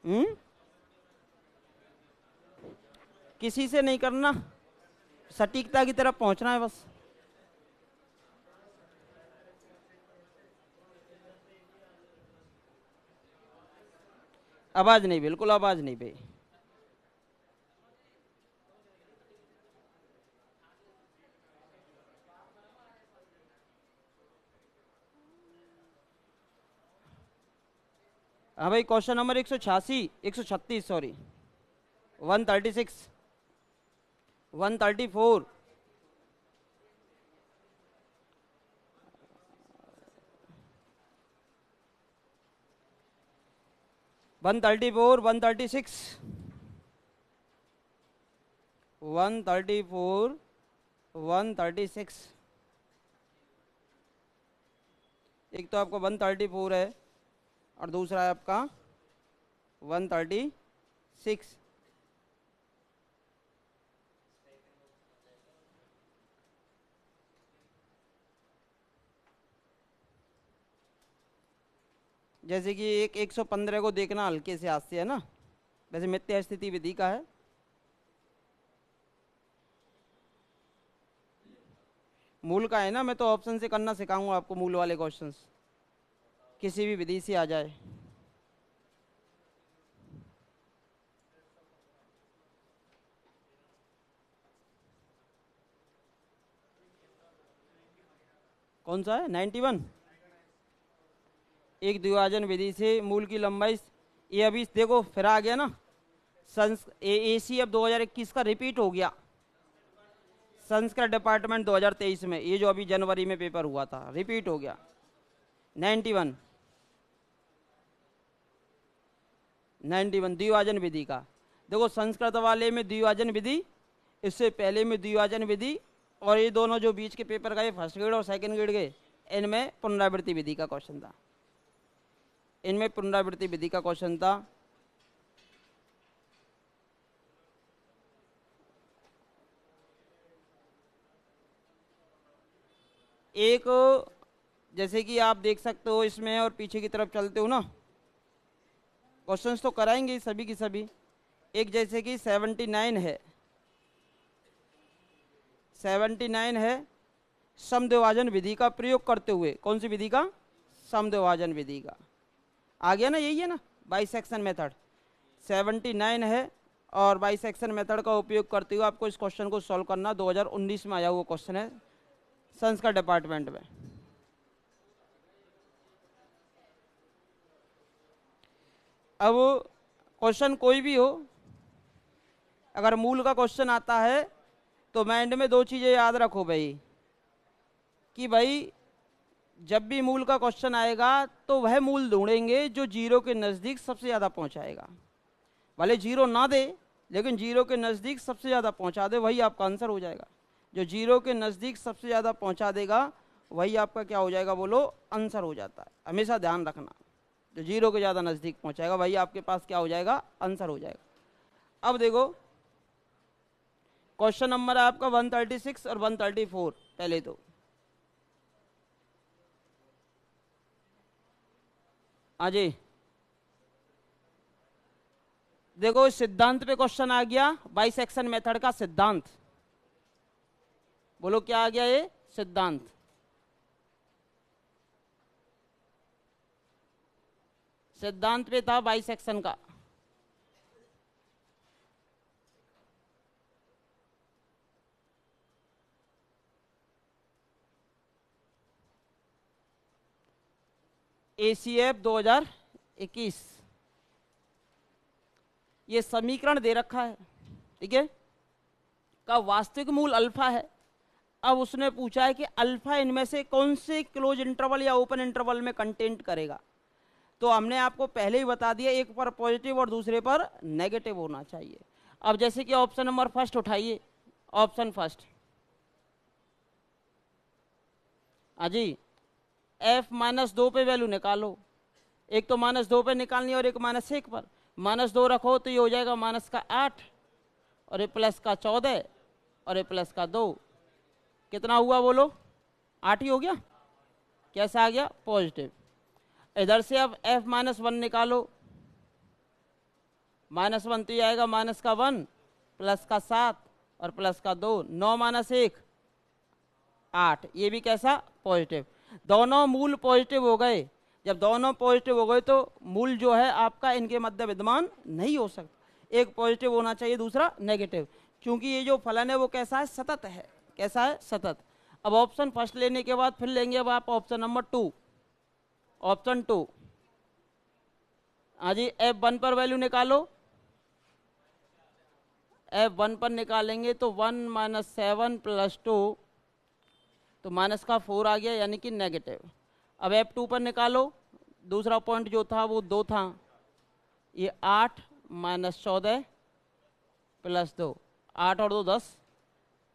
हम्म, किसी से नहीं करना, सटीकता की तरफ पहुंचना है बस। आवाज नहीं, बिल्कुल आवाज नहीं भाई। हाँ भाई, क्वेश्चन नंबर 186, 136 सॉरी, 136, 134, 134, 136, 134, 136। एक तो आपका 134 है और दूसरा है आपका 136। जैसे कि एक 115 को देखना हल्के से हाथ से, है ना, वैसे मिथ्या स्थिति विधि का है। मूल का है ना, मैं तो ऑप्शन से करना सिखाऊंगा आपको, मूल वाले क्वेश्चंस किसी भी विधि से आ जाए। कौन सा है 91? एक द्विभाजन विधि से मूल की लंबाई, ये अभी देखो फिर आ गया ना, एसी अब 2021 का रिपीट हो गया, संस्कृत डिपार्टमेंट 2023 में, ये जो अभी जनवरी में पेपर हुआ था रिपीट हो गया 91 द्विभाजन विधि का। देखो संस्कृत वाले में द्विभाजन विधि, इससे पहले में द्विभाजन विधि, और ये दोनों जो बीच के पेपर गए फर्स्ट ग्रेड और सेकंड ग्रेड के, इनमें पुनरावृत्ति विधि का क्वेश्चन था, इनमें पुनरावृत्ति विधि का क्वेश्चन था। एक जैसे कि आप देख सकते हो इसमें, और पीछे की तरफ चलते हो ना, क्वेश्चंस तो कराएंगे सभी की सभी। एक जैसे कि 79 है, 79 है, समद्विभाजन विधि का प्रयोग करते हुए, कौन सी विधि का? समद्विभाजन विधि का। आ गया ना, यही है ना, बाइसेक्शन मेथड। 79 है और बाइसेक्शन मेथड का उपयोग करते हुए आपको इस क्वेश्चन को सॉल्व करना, 2019 में आया हुआ क्वेश्चन है संस्कृत डिपार्टमेंट में। अब क्वेश्चन कोई भी हो, अगर मूल का क्वेश्चन आता है तो माइंड में दो चीजें याद रखो भाई, कि भाई जब भी मूल का क्वेश्चन आएगा तो वह मूल ढूंढेंगे जो जीरो के नज़दीक सबसे ज़्यादा पहुंचाएगा। भले जीरो ना दे, लेकिन जीरो के नज़दीक सबसे ज़्यादा पहुंचा दे, वही आपका आंसर हो जाएगा। जो जीरो के नज़दीक सबसे ज़्यादा पहुंचा देगा वही आपका क्या हो जाएगा, बोलो, आंसर हो जाता है। हमेशा ध्यान रखना, जो जीरो के ज़्यादा नज़दीक पहुंचाएगा वही आपके पास क्या हो जाएगा, आंसर हो जाएगा। अब देखो क्वेश्चन नंबर है आपका 136 और 134। पहले तो जी देखो, सिद्धांत पे क्वेश्चन आ गया, बाइसेक्शन मेथड का सिद्धांत। बोलो क्या आ गया, ये सिद्धांत। सिद्धांत पे था बाइसेक्शन का। ACF 2021, ये समीकरण दे रखा है, ठीक है, का वास्तविक मूल अल्फा है। अब उसने पूछा है कि अल्फा इनमें से कौन से क्लोज इंटरवल या ओपन इंटरवल में कंटेंट करेगा। तो हमने आपको पहले ही बता दिया, एक पर पॉजिटिव और दूसरे पर नेगेटिव होना चाहिए। अब जैसे कि ऑप्शन नंबर फर्स्ट उठाइए, ऑप्शन फर्स्ट जी, f-2 पे वैल्यू निकालो। एक तो -2 पे निकालनी और एक -1 पर। -2 रखो तो ये हो जाएगा -8, और ये +14, और ये +2। कितना हुआ बोलो, 8 ही हो गया। कैसा आ गया, पॉजिटिव। इधर से अब f-1 निकालो, -1 तो ये आएगा -1, +7 और +2, 9 - 1 8, ये भी कैसा, पॉजिटिव। दोनों मूल पॉजिटिव हो गए। जब दोनों पॉजिटिव हो गए तो मूल जो है आपका इनके मध्य विद्यमान नहीं हो सकता, एक पॉजिटिव होना चाहिए दूसरा नेगेटिव, क्योंकि ये जो फलन है वो कैसा है, सतत है। कैसा है, सतत। अब ऑप्शन फर्स्ट लेने के बाद फिर लेंगे अब आप ऑप्शन नंबर 2। ऑप्शन 2 हाँ जी, F1 पर वैल्यू निकालो। F1 पर निकालेंगे तो 1 - 7 + 2, तो -4 आ गया, यानी कि नेगेटिव। अब F2 पर निकालो, दूसरा पॉइंट जो था वो 2 था, ये 8 - 14 +2, 8 और 2 10,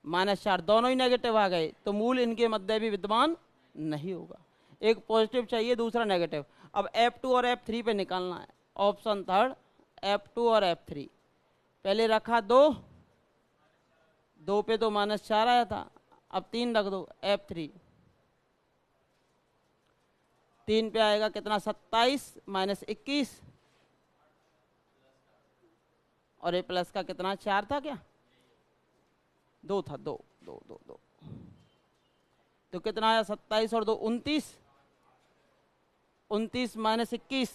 -4, दोनों ही नेगेटिव आ गए, तो मूल इनके मध्य भी विद्यमान नहीं होगा। एक पॉजिटिव चाहिए दूसरा नेगेटिव। अब F2 और F3 पे निकालना है। ऑप्शन थर्ड, F2 और F3। पहले रखा 2 पे तो -4 आया था, अब 3 रख दो, F3। 3 पे आएगा कितना, 27 माइनस 21, और ए प्लस का कितना 4 था क्या, 2 था, 2 2 2 2, तो कितना आया 27 और 2 29, 29 माइनस 21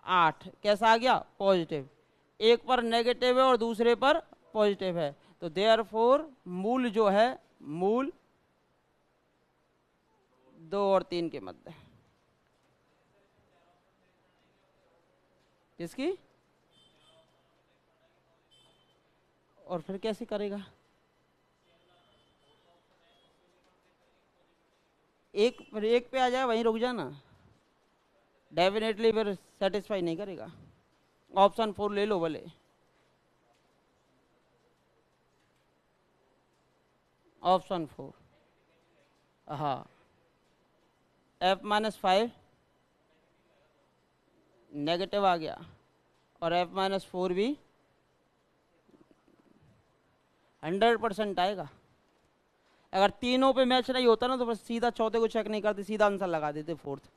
8, कैसा आ गया पॉजिटिव। एक पर नेगेटिव है और दूसरे पर पॉजिटिव है, तो देयरफॉर मूल जो है, मूल 2 और 3 के मध्य। किसकी, और फिर कैसे करेगा, एक पे आ जाए वहीं रुक जाना, डेफिनेटली फिर सेटिस्फाई नहीं करेगा। ऑप्शन 4 ले लो भले, ऑप्शन 4, हाँ f-5 नेगेटिव आ गया और f-4 भी 100% आएगा। अगर तीनों पे मैच नहीं होता ना तो बस सीधा चौथे को चेक नहीं करते, सीधा आंसर लगा देते 4th।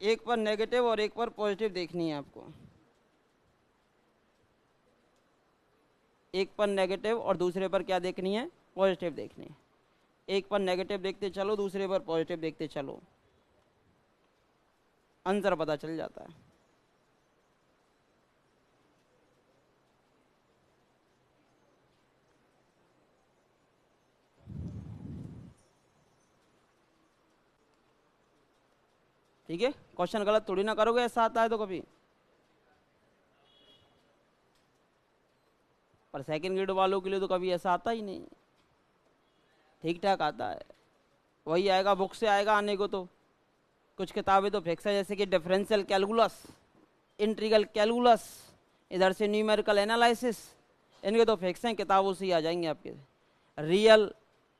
एक पर नेगेटिव और एक पर पॉजिटिव देखनी है आपको, एक पर नेगेटिव और दूसरे पर क्या देखनी है, पॉजिटिव देखनी है। एक पर नेगेटिव देखते चलो, दूसरे पर पॉजिटिव देखते चलो, आंसर पता चल जाता है। ठीक है, क्वेश्चन गलत थोड़ी ना करोगे, ऐसा आता है तो कभी। पर सेकंड ग्रेड वालों के लिए तो कभी ऐसा आता ही नहीं, ठीक ठाक आता है, वही आएगा बुक से आएगा आने को। तो कुछ किताबें तो फिक्स है, जैसे कि डिफरेंशियल कैलकुलस, इंटीग्रल कैलकुलस, इधर से न्यूमेरिकल एनालिसिस, इनके तो फिक्स हैं, किताबों से ही आ जाएंगे आपके। रियल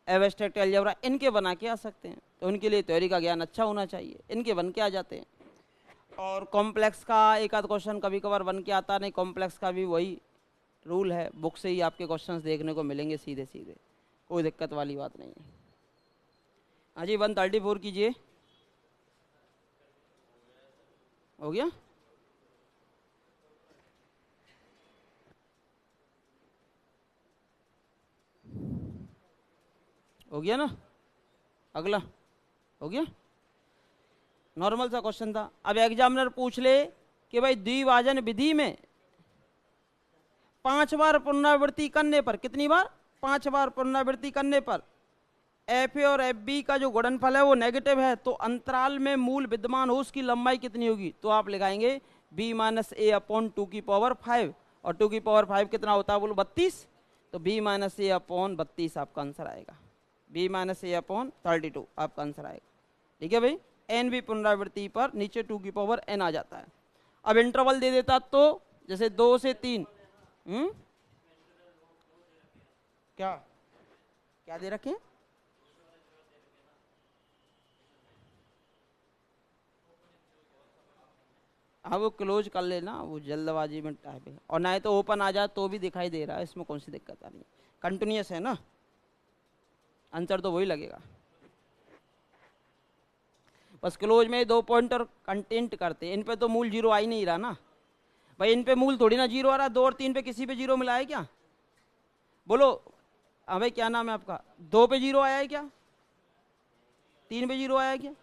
एब्स्ट्रैक्ट अलजेब्रा इनके बना के आ सकते हैं, तो उनके लिए थ्योरी का ज्ञान अच्छा होना चाहिए, इनके बन के आ जाते हैं। और कॉम्प्लेक्स का एक आध क्वेश्चन कभी कभार बन के आता नहीं, कॉम्प्लेक्स का भी वही रूल है, बुक से ही आपके क्वेश्चंस देखने को मिलेंगे सीधे सीधे, कोई दिक्कत वाली बात नहीं है। हाँ जी, 134 कीजिए, हो गया। हो गया ना, अगला हो गया, नॉर्मल सा क्वेश्चन था। अब एग्जामिनर पूछ ले कि भाई द्विभाजन विधि में 5 बार पुनरावृत्ति करने पर, कितनी बार, 5 बार पुनरावृत्ति करने पर एफ ए और एफ बी का जो गुणनफल है वो नेगेटिव है, तो अंतराल में मूल विद्यमान हो उसकी लंबाई कितनी होगी। तो आप लिखाएंगे b माइनस ए अपॉन 2 की पावर 5, और 2 की पावर 5 कितना होता है बोलो 32, तो b माइनस ए अपॉन 32 आपका आंसर आएगा, b माइनस ए अपॉन 32 आपका आंसर आएगा। ठीक है भाई, एन भी पुनरावृत्ति पर नीचे 2 की पावर n आ जाता है। अब इंटरवल दे देता तो जैसे 2 से 3, क्या क्या दे रखे, हाँ वो क्लोज कर लेना, वो जल्दबाजी में टाइप है, और ना तो ओपन आ जाए तो भी दिखाई दे रहा है, इसमें कौन सी दिक्कत आ रही है, कंटिन्यूस है ना, आंसर तो वही लगेगा। बस क्लोज में 2 पॉइंटर कंटेंट करते हैं, इन पे तो मूल 0 आ ही नहीं रहा ना भाई, इन पे मूल थोड़ी ना 0 आ रहा, 2 और 3 पे किसी पे 0 मिला है क्या, बोलो। हाँ भाई क्या नाम है आपका, 2 पे 0 आया है क्या, 3 पे 0 आया है क्या,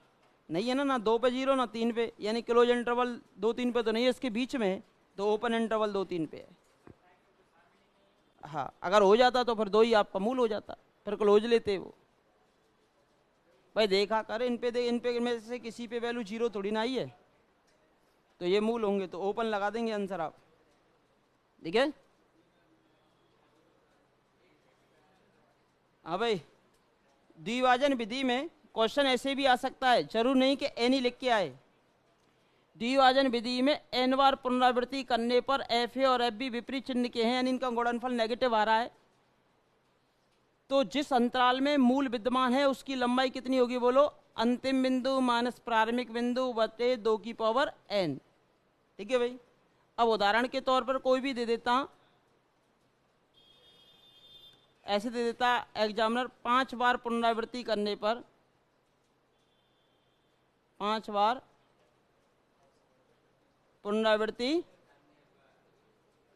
नहीं है ना 2 पे 0 ना 3 पे, यानी क्लोज इंटरवल 2-3 पे तो नहीं है, इसके बीच में है, तो ओपन इंटरवल 2-3 पे है। हाँ अगर हो जाता तो फिर 2 ही आपका मूल हो जाता, फिर क्लोज लेते वो। भाई देखा कर, इन पे में से किसी पे वैल्यू 0 थोड़ी ना आई है, तो ये मूल होंगे, तो ओपन लगा देंगे आंसर आप। ठीक है, हाँ भाई, द्विभाजन विधि में क्वेश्चन ऐसे भी आ सकता है, जरूर नहीं कि एन ही लिख के आए। द्विभाजन विधि में n बार पुनरावृत्ति करने पर एफ ए और एफ बी विपरीत चिन्ह के हैं, यानी इनका गुणनफल नेगेटिव आ रहा है, तो जिस अंतराल में मूल विद्यमान है उसकी लंबाई कितनी होगी बोलो, अंतिम बिंदु माइनस प्रारंभिक बिंदु बटे 2 की पावर n। ठीक है भाई, अब उदाहरण के तौर पर कोई भी दे देता, ऐसे दे देता एग्जामिनर 5 बार पुनरावृत्ति करने पर, 5 बार पुनरावृत्ति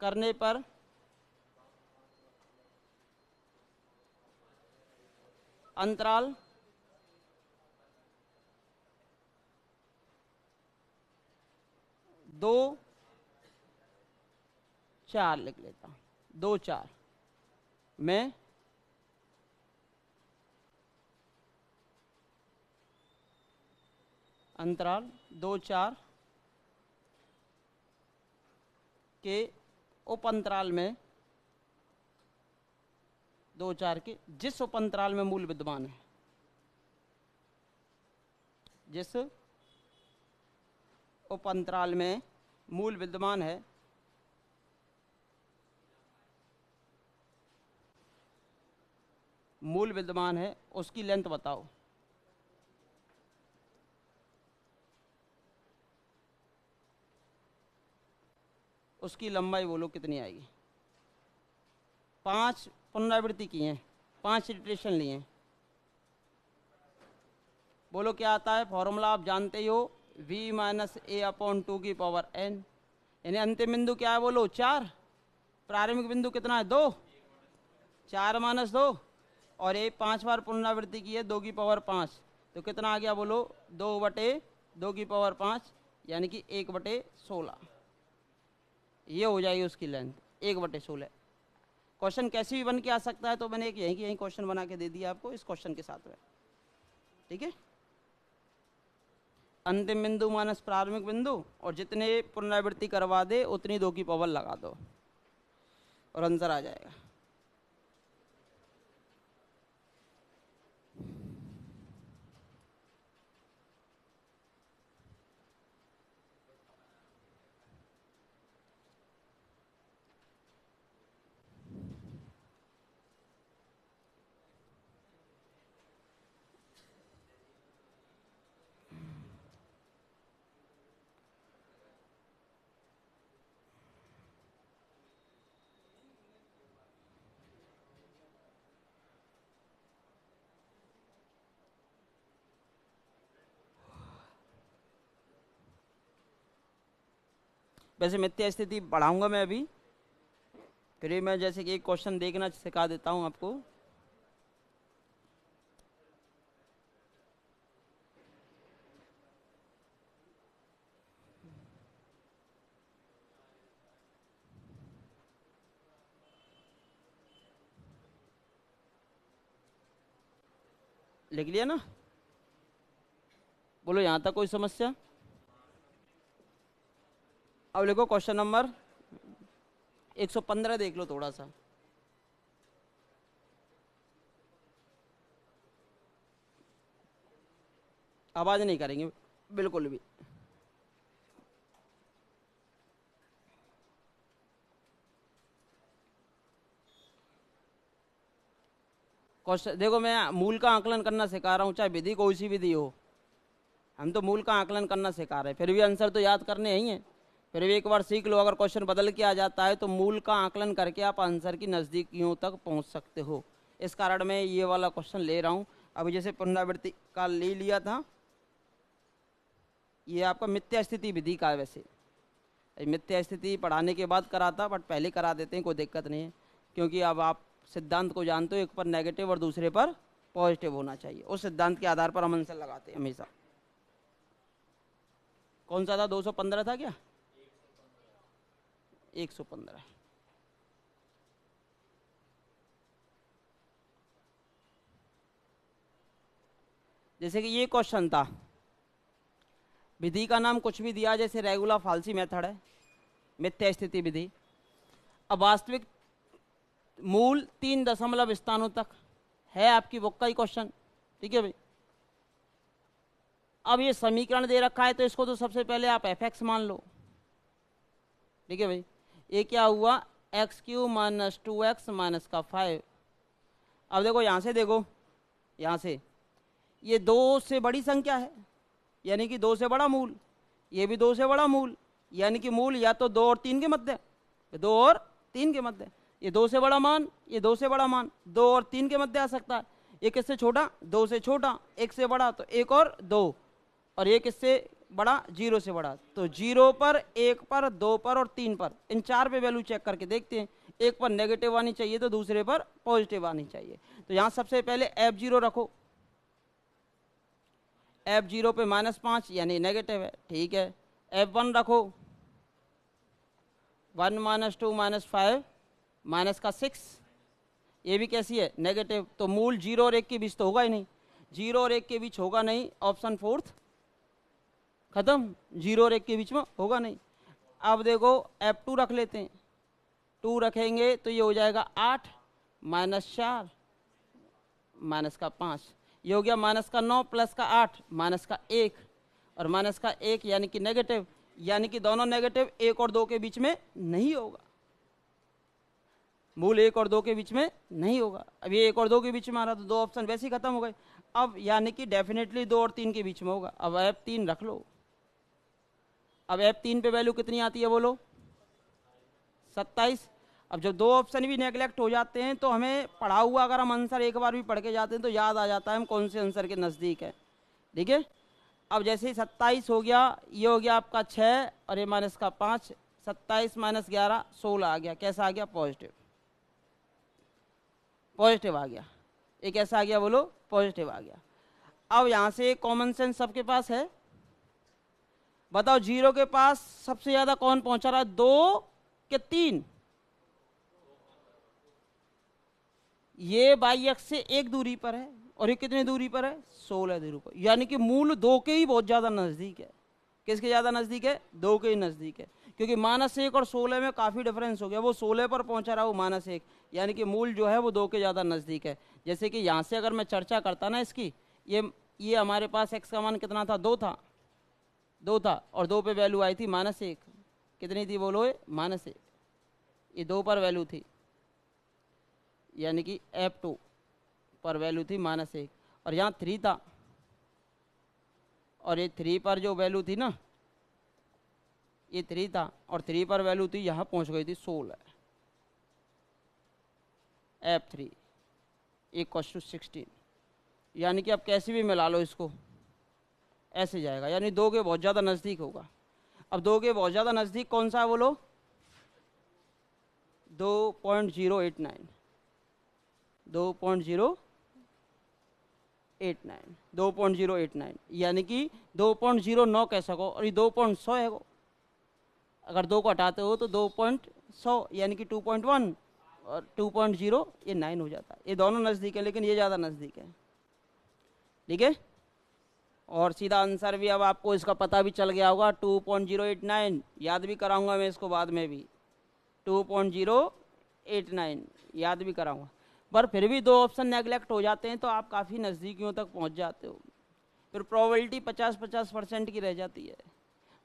करने पर अंतराल 2 4 लिख लेता हूं, 2 4 में अंतराल 2 4 के उप अंतराल में, 2 4 के जिस उप अंतराल में मूल विद्यमान है, जिस उप अंतराल में मूल विद्यमान है, मूल विद्यमान है उसकी लेंथ बताओ। उसकी लंबाई बोलो कितनी आएगी। 5 पुनरावृत्ति की हैं, 5 इटरेशन लिए हैं। बोलो क्या आता है फॉर्मूला, आप जानते ही हो, v माइनस ए अपॉन 2 की पावर n। यानी अंतिम बिंदु क्या है बोलो 4, प्रारंभिक बिंदु कितना है 2, 4 माइनस 2, और ये 5 बार पुनरावृत्ति की है 2 की पावर 5, तो कितना आ गया बोलो 2/2 की पावर 5, यानी कि 1/16। ये हो जाएगी उसकी लेंथ 1/16। क्वेश्चन कैसे भी बन के आ सकता है, तो मैंने एक यहीं क्वेश्चन बना के दे दिया आपको इस क्वेश्चन के साथ में, ठीक है। अंतिम बिंदु माइनस प्रारंभिक बिंदु, और जितने पुनरावृत्ति करवा दे उतनी 2 की पावर लगा दो और आंसर आ जाएगा। वैसे मिथ्या स्थिति पढ़ाऊंगा मैं अभी, फिर मैं जैसे कि एक क्वेश्चन देखना सिखा देता हूं आपको। लिख लिया ना, बोलो यहां तक कोई समस्या। अब लिखो क्वेश्चन नंबर 115 देख लो थोड़ा सा। आवाज नहीं करेंगे बिल्कुल भी। क्वेश्चन देखो, मैं मूल का आकलन करना सिखा रहा हूं, चाहे विधि कोई सी विधि हो, हम तो मूल का आकलन करना सिखा रहे हैं। फिर भी आंसर तो याद करने ही हैं, फिर भी एक बार सीख लो। अगर क्वेश्चन बदल के आ जाता है तो मूल का आकलन करके आप आंसर की नज़दीकियों तक पहुंच सकते हो। इस कारण मैं ये वाला क्वेश्चन ले रहा हूं। अभी जैसे पुनरावृत्ति का ले लिया था, ये आपका मिथ्या स्थिति विधि का है। वैसे मिथ्या स्थिति पढ़ाने के बाद कराता, बट पहले करा देते हैं, कोई दिक्कत नहीं है, क्योंकि अब आप सिद्धांत को जानते हो, एक पर नेगेटिव और दूसरे पर पॉजिटिव होना चाहिए। उस सिद्धांत के आधार पर हम आंसर लगाते हैं हमेशा। कौन सा था, 215 था क्या? 115। जैसे कि ये क्वेश्चन था, विधि का नाम कुछ भी दिया, जैसे रेगुलर फाल्सी मेथड है, मिथ्या स्थिति विधि। अब वास्तविक मूल 3 दशमलव स्थानों तक है आपकी बुक का ही क्वेश्चन, ठीक है भाई। अब ये समीकरण दे रखा है, तो इसको तो सबसे पहले आप fx मान लो, ठीक है भाई। ये क्या हुआ, x³ माइनस 2x माइनस का 5। अब देखो यहां से, देखो यहां से, ये 2 से बड़ी संख्या है, यानी कि 2 से बड़ा मूल, ये भी 2 से बड़ा मूल, यानी कि मूल या तो 2 और 3 के मध्य, 2 और 3 के मध्य। ये 2 से बड़ा मान, ये 2 से बड़ा मान 2 और 3 के मध्य आ सकता है। ये किससे छोटा? 2 से छोटा। 1 से बड़ा तो 1 और 2, और ये किससे बड़ा? 0 से बड़ा। तो 0 पर, 1 पर, 2 पर और 3 पर, इन 4 पे वैल्यू चेक करके देखते हैं। एक पर नेगेटिव आनी चाहिए तो दूसरे पर पॉजिटिव आनी चाहिए। तो यहाँ सबसे पहले F0 रखो। F0 पे -5 यानी नेगेटिव है, ठीक है। F1 रखो, 1 - 2 - 5 माइनस का 6, ये भी कैसी है? नेगेटिव। तो मूल 0 और 1 के बीच तो होगा ही नहीं, 0 और 1 के बीच होगा नहीं, ऑप्शन फोर्थ खत्म, 0 और 1 के बीच में होगा नहीं। अब देखो F2 रख लेते हैं, 2 रखेंगे तो ये हो जाएगा 8 -4 माइनस का 5, ये हो गया -9 प्लस का 8 माइनस का 1, और माइनस का 1 यानी कि नेगेटिव, यानी कि दोनों नेगेटिव 1 और 2 के बीच में नहीं होगा, मूल 1 और 2 के बीच में नहीं होगा। अब ये 1 और 2 के बीच में आ रहा तो 2 ऑप्शन वैसे ही खत्म हो गए। अब यानी कि डेफिनेटली 2 और 3 के बीच में होगा। अब F3 रख लो। अब F3 पे वैल्यू कितनी आती है बोलो? 27। अब जब 2 ऑप्शन भी नेगलेक्ट हो जाते हैं तो हमें पढ़ा हुआ अगर हम आंसर एक बार भी पढ़ के जाते हैं तो याद आ जाता है हम कौन से आंसर के नज़दीक है, ठीक है। अब जैसे ही 27 हो गया, ये हो गया आपका 6 और ये माइनस का 5, 27 - 11 16 आ गया। कैसा आ गया? पॉजिटिव, पॉजिटिव आ गया। ये कैसा आ गया बोलो? पॉजिटिव आ गया। अब यहाँ से कॉमन सेंस सबके पास है, बताओ 0 के पास सबसे ज्यादा कौन पहुंचा रहा है, 2 के 3? ये बाई अक्ष से 1 दूरी पर है और ये कितनी दूरी पर है? 16 दूरी पर, यानी कि मूल 2 के ही बहुत ज्यादा नजदीक है। किसके ज्यादा नजदीक है? 2 के ही नजदीक है, क्योंकि -1 और 16 में काफी डिफरेंस हो गया। वो 16 पर पहुंचा रहा, वो -1, यानी कि मूल जो है वो 2 के ज्यादा नजदीक है। जैसे कि यहाँ से अगर मैं चर्चा करता ना इसकी, ये हमारे पास x का मान कितना था? 2 था, 2 था, और 2 पे वैल्यू आई थी -1। कितनी थी बोलो? -1। ये 2 पर वैल्यू थी, यानी कि F2 पर वैल्यू थी -1, और यहाँ 3 था, और ये 3 पर जो वैल्यू थी ना, ये 3 था, और 3 पर वैल्यू थी, यहाँ पहुँच गई थी 16। F3 = 16, यानी कि अब कैसे भी मिला लो इसको, ऐसे जाएगा, यानी 2 के बहुत ज़्यादा नज़दीक होगा। अब 2 के बहुत ज़्यादा नज़दीक कौन सा है बोलो? 2.089, 2.089, यानी कि 2.09 कह सको, और ये 2.100 है। अगर 2 को हटाते हो तो 2.100 यानी कि 2.1, और 2.0 ये 9 हो जाता है। ये दोनों नज़दीक है, लेकिन ये ज़्यादा नज़दीक है, ठीक है। और सीधा आंसर भी अब आपको इसका पता भी चल गया होगा, 2.089, याद भी कराऊंगा मैं इसको बाद में भी, 2.089 याद भी कराऊंगा। पर फिर भी 2 ऑप्शन नेगलेक्ट हो जाते हैं तो आप काफ़ी नज़दीकियों तक पहुंच जाते हो। फिर प्रोबेबिलिटी 50-50% की रह जाती है।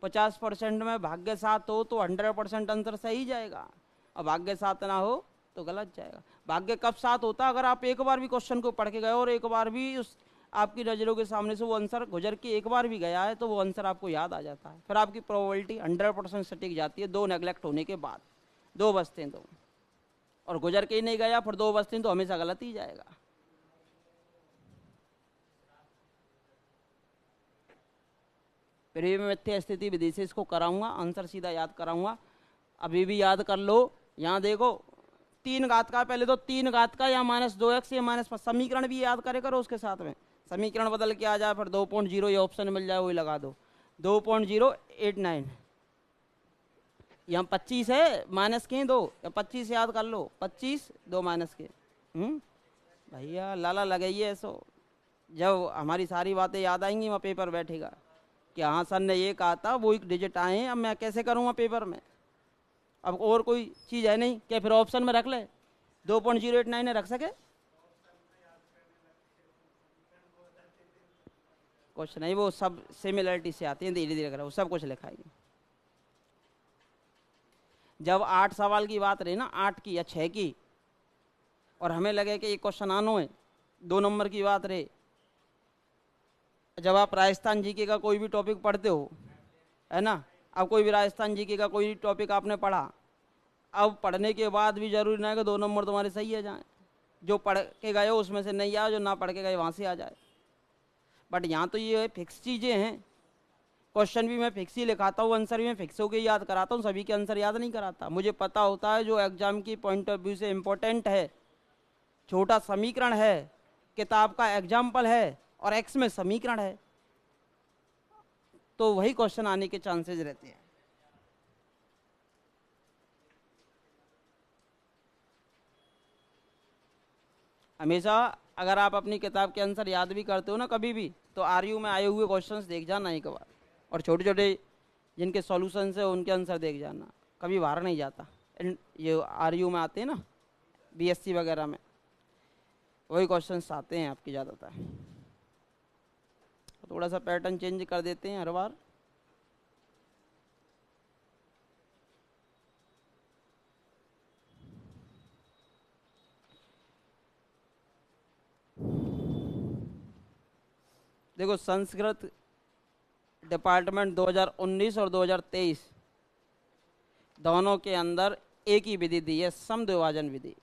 50% में भाग्य साथ हो तो 100% आंसर सही जाएगा, और भाग्य साथ ना हो तो गलत जाएगा। भाग्य कब साथ होता है? अगर आप एक बार भी क्वेश्चन को पढ़ के गए और एक बार भी उस आपकी नज़रों के सामने से वो आंसर गुजर के एक बार भी गया है तो वो आंसर आपको याद आ जाता है। फिर आपकी प्रोबेबिलिटी 100% सटीक जाती है 2 नेगलेक्ट होने के बाद। 2 बचते हैं तो, और गुजर के ही नहीं गया, फिर 2 बचते हैं तो हमेशा गलत ही जाएगा। फिर भी मैं मिथ्या स्थिति विधि से इसको कराऊंगा, आंसर सीधा याद कराऊंगा। अभी भी याद कर लो, यहाँ देखो 3 घात का, पहले तो 3 घात का या -2x या -5 समीकरण भी याद करे करो, उसके साथ में समीकरण बदल के आ जाए, फिर 2.0 ये ऑप्शन मिल जाए, वही लगा दो। 2.089, यहाँ 25 है, माइनस के 2 या 25 याद कर लो, 25 2 माइनस के। भैया लाला लगाइए ऐसो, जब हमारी सारी बातें याद आएंगी वहाँ पेपर बैठेगा कि हाँ सर ने ये कहा था, वो एक डिजिट आए हैं, अब मैं कैसे करूँगा पेपर में। अब और कोई चीज़ है नहीं क्या? फिर ऑप्शन में रख ले, 2.089 है, रख सके कुछ नहीं, वो सब सिमिलरिटी से आती है, धीरे धीरे करो, वो सब कुछ लिखाएंगे। जब 8 सवाल की बात रही ना, 8 की या 6 की, और हमें लगे कि ये क्वेश्चन आनो है, 2 नंबर की बात रहे, जब आप राजस्थान जीके का कोई भी टॉपिक पढ़ते हो, है ना, अब कोई भी राजस्थान जीके का कोई टॉपिक आपने पढ़ा, अब पढ़ने के बाद भी जरूरी ना है कि 2 नंबर तुम्हारे सही आ जाए, जो पढ़ के गए हो उसमें से नहीं आए, जो ना पढ़ के गए वहाँ से आ जाए। बट यहाँ तो ये फिक्स चीज़ें हैं, क्वेश्चन भी मैं फिक्स ही लिखाता हूँ, आंसर भी मैं फिक्स होकर याद कराता हूँ, सभी के आंसर याद नहीं कराता। मुझे पता होता है जो एग्जाम की पॉइंट ऑफ व्यू से इम्पोर्टेंट है, छोटा समीकरण है, किताब का एग्जाम्पल है और एक्स में समीकरण है, तो वही क्वेश्चन आने के चांसेस रहते हैं। हमेशा अगर आप अपनी किताब के आंसर याद भी करते हो ना कभी भी, तो आरयू में आए हुए क्वेश्चंस देख जाना एक बार, और छोटे छोटे जिनके सॉल्यूशंस है उनके आंसर देख जाना, कभी बाहर नहीं जाता। ये आरयू में आते हैं ना, बीएससी वगैरह में, वही क्वेश्चंस आते हैं आपके ज़्यादातर। थोड़ा सा पैटर्न चेंज कर देते हैं हर बार। देखो, संस्कृत डिपार्टमेंट 2019 और 2023 दोनों के अंदर एक ही विधि दी है, समद्विभाजन विधि।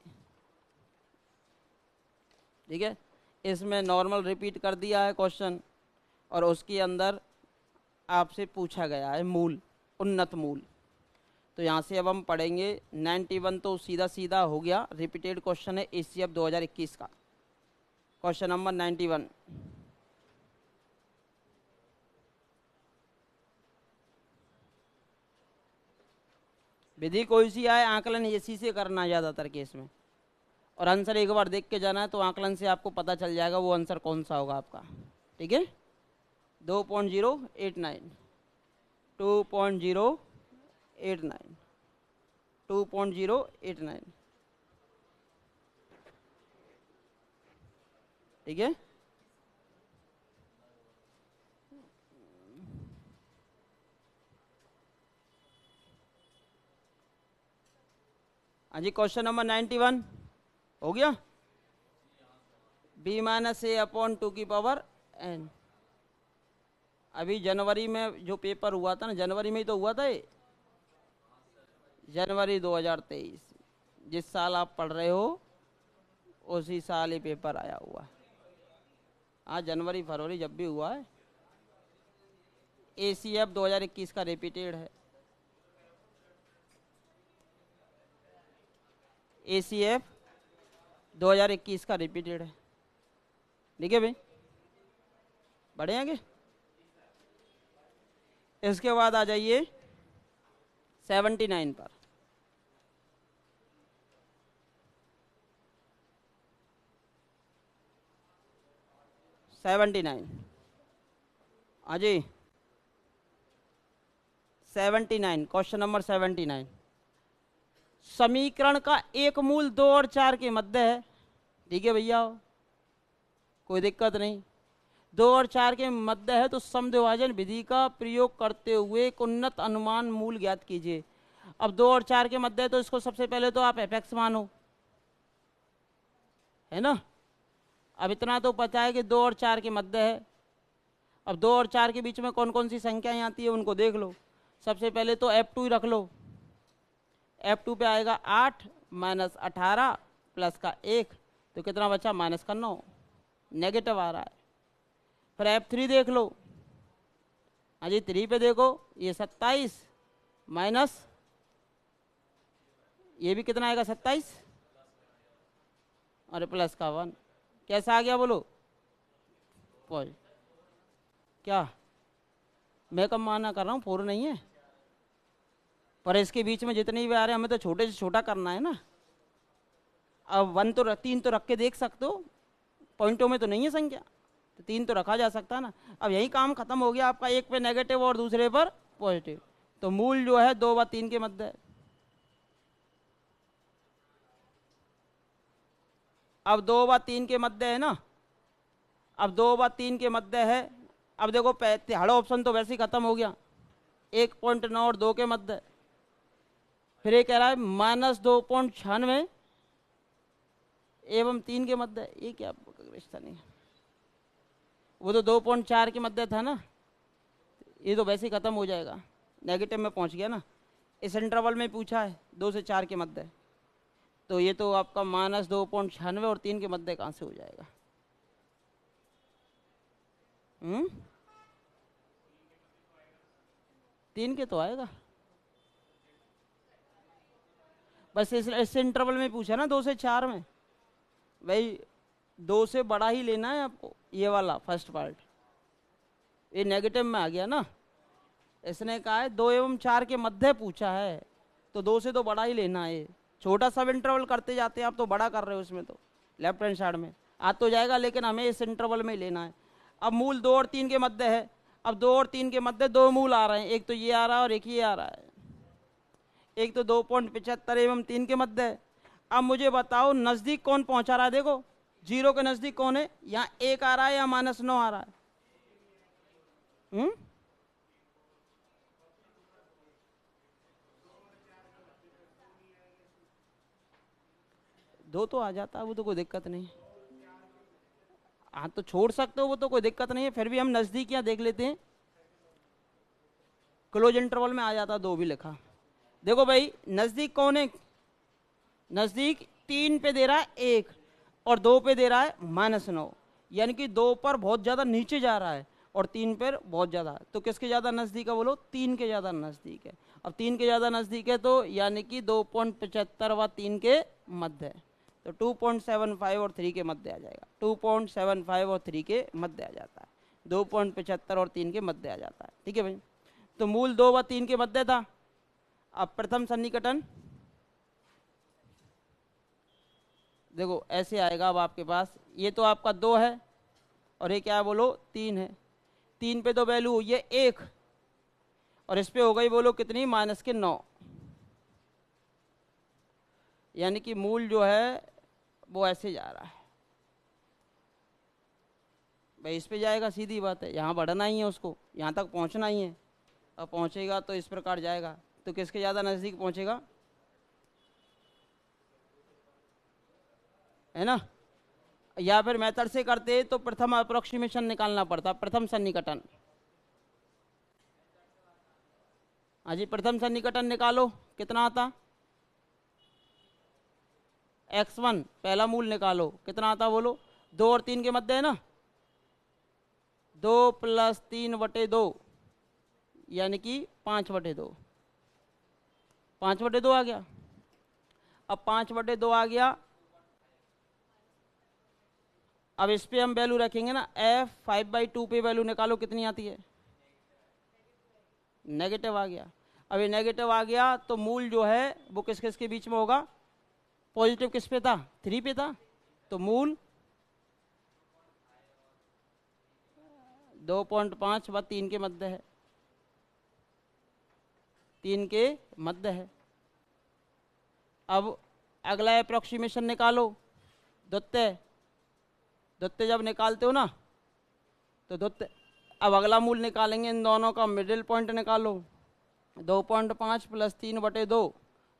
ठीक है, इसमें नॉर्मल रिपीट कर दिया है क्वेश्चन, और उसके अंदर आपसे पूछा गया है मूल, उन्नत मूल। तो यहाँ से अब हम पढ़ेंगे 91, तो सीधा सीधा हो गया, रिपीटेड क्वेश्चन है एसीएफ 2021 का, क्वेश्चन नंबर 91। विधि कोई सी आए, आकलन इसी से करना है ज़्यादातर केस में, और आंसर एक बार देख के जाना है, तो आकलन से आपको पता चल जाएगा वो आंसर कौन सा होगा आपका। ठीक है, 2.089, 2.089, 2.089। ठीक है, हाँ जी, क्वेश्चन नंबर 91 हो गया। b माइनस ए अपॉन 2 की पावर n। अभी जनवरी में जो पेपर हुआ था ना, जनवरी में ही तो हुआ था ये, जनवरी 2023, जिस साल आप पढ़ रहे हो उसी साल ये पेपर आया हुआ है। हाँ, जनवरी फरवरी जब भी हुआ है। एसीएफ 2021 का रिपीटेड है, एसीएफ 2021 का रिपीटेड है। ठीक है भाई, बढ़े आगे। इसके बाद आ जाइए 79 पर। हाँ जी, 79, क्वेश्चन नंबर 79। समीकरण का एक मूल 2 और 4 के मध्य है। ठीक है भैया, कोई दिक्कत नहीं। 2 और 4 के मध्य है तो समद्विभाजन विधि का प्रयोग करते हुए एक उन्नत अनुमान मूल ज्ञात कीजिए। अब 2 और 4 के मध्य है तो इसको सबसे पहले तो आप एफ मानो, है ना। अब इतना तो पता है कि 2 और 4 के मध्य है। अब 2 और 4 के बीच में कौन कौन सी संख्याएं आती है उनको देख लो। सबसे पहले तो F2 ही रख लो। F2 पे आएगा 8 माइनस 18 प्लस का 1, तो कितना बचा, माइनस का 9, नेगेटिव आ रहा है। फिर F3 देख लो। हाँ जी, 3 पे देखो, ये 27 माइनस, ये भी कितना आएगा 27 और प्लस का 1, कैसा आ गया बोलो। क्या मैं कम माना कर रहा हूँ, 4 नहीं है, पर इसके बीच में जितने भी आ रहे हैं हमें तो छोटे से छोटा करना है ना। अब 1 तो 3 तो रख के देख सकते हो, पॉइंटों में तो नहीं है संख्या, तो 3 तो रखा जा सकता है ना। अब यही काम खत्म हो गया आपका, एक पे नेगेटिव और दूसरे पर पॉजिटिव, तो मूल जो है 2 व 3 के मध्य है। अब 2 व 3 के मध्य है ना, अब 2 व 3 के मध्य है। अब देखो तिहाड़ा ऑप्शन तो वैसे ही खत्म हो गया, 1.9 और 2 के मध्य। फिर ये कह रहा है -2.96 एवं 3 के मध्य, ये क्या रिश्ता नहीं है, वो तो 2.4 के मध्य था ना, ये तो वैसे ही खत्म हो जाएगा, नेगेटिव में पहुंच गया ना। इस इंटरवल में पूछा है 2 से 4 के मध्य, तो ये तो आपका -2.96 और 3 के मध्य कहाँ से हो जाएगा? हम्म, 3 के तो आएगा। बस इस इंटरवल में पूछा ना 2 से 4 में, भाई 2 से बड़ा ही लेना है आपको, ये वाला फर्स्ट पार्ट। ये नेगेटिव में आ गया ना, इसने कहा है 2 एवं 4 के मध्य पूछा है, तो 2 से तो बड़ा ही लेना है। छोटा सब इंटरवल करते जाते हैं आप, तो बड़ा कर रहे हो उसमें, तो लेफ्ट हैंड साइड में आ तो जाएगा, लेकिन हमें इस इंटरवल में लेना है। अब मूल 2 और 3 के मध्य है। अब 2 और 3 के मध्य 2 मूल आ रहे हैं, एक तो ये आ रहा है और एक ये आ रहा है। एक तो 2.75 एवं 3 के मध्य है। अब मुझे बताओ नजदीक कौन पहुंचा रहा है? देखो 0 के नजदीक कौन है? यहाँ 1 आ रहा है या -9 आ रहा है? 2 तो आ जाता है, वो तो कोई दिक्कत नहीं। हाँ तो छोड़ सकते हो, वो तो कोई दिक्कत नहीं है। फिर भी हम नजदीक यहाँ देख लेते हैं। क्लोज इंटरवल में आ जाता 2 भी लिखा। देखो भाई नजदीक कौन है? नजदीक 3 पे दे रहा है 1 और 2 पे दे रहा है -9, यानी कि 2 पर बहुत ज्यादा नीचे जा रहा है और 3 पर बहुत ज्यादा। तो किसके ज्यादा नजदीक है बोलो? 3 के ज्यादा नजदीक है। अब 3 के ज्यादा नजदीक है तो यानी कि 2.75 व 3 के मध्य है, तो 2.75 और 3 के मध्य आ जाएगा। 2.75 और 3 के मध्य आ जाता है, 2.75 और 3 के मध्य आ जाता है। ठीक है भाई, तो मूल 2 व 3 के मध्य था। अब प्रथम सन्निकटन देखो ऐसे आएगा। अब आपके पास ये तो आपका 2 है और ये क्या है बोलो? 3 है। 3 पे तो वैल्यू हुई है 1 और इस पे हो गई बोलो कितनी? -9, यानी कि मूल जो है वो ऐसे जा रहा है भाई, इस पे जाएगा, सीधी बात है। यहाँ बढ़ना ही है उसको, यहाँ तक पहुँचना ही है। अब पहुँचेगा तो इस प्रकार जाएगा, तो किसके ज़्यादा नज़दीक पहुँचेगा? है ना? या फिर मेथड से करते तो प्रथम अप्रोक्सीमेशन निकालना पड़ता, प्रथम सन्निकटन। हाँ जी, प्रथम सन्निकटन निकालो, कितना आता? x1 पहला मूल निकालो, कितना आता बोलो? 2 और 3 के मध्य है ना, 2 + 3/2 यानी कि 5/2। 5/2 आ गया। अब 5/2 आ गया। अब इस पे हम वैल्यू रखेंगे ना, f 5/2 पे वैल्यू निकालो, कितनी आती है? नेगेटिव आ गया। अब ये नेगेटिव आ गया तो मूल जो है वो किस किस के बीच में होगा? पॉजिटिव किस पे था? 3 पे था, तो मूल 2.5 व 3 के मध्य है, 3 के मध्य है। अब अगला अप्रोक्सीमेशन निकालो, द्वितीय। द्वितीय जब निकालते हो ना तो द्वितीय, अब अगला मूल निकालेंगे, इन दोनों का मिडिल पॉइंट निकालो। 2.5 + 3/2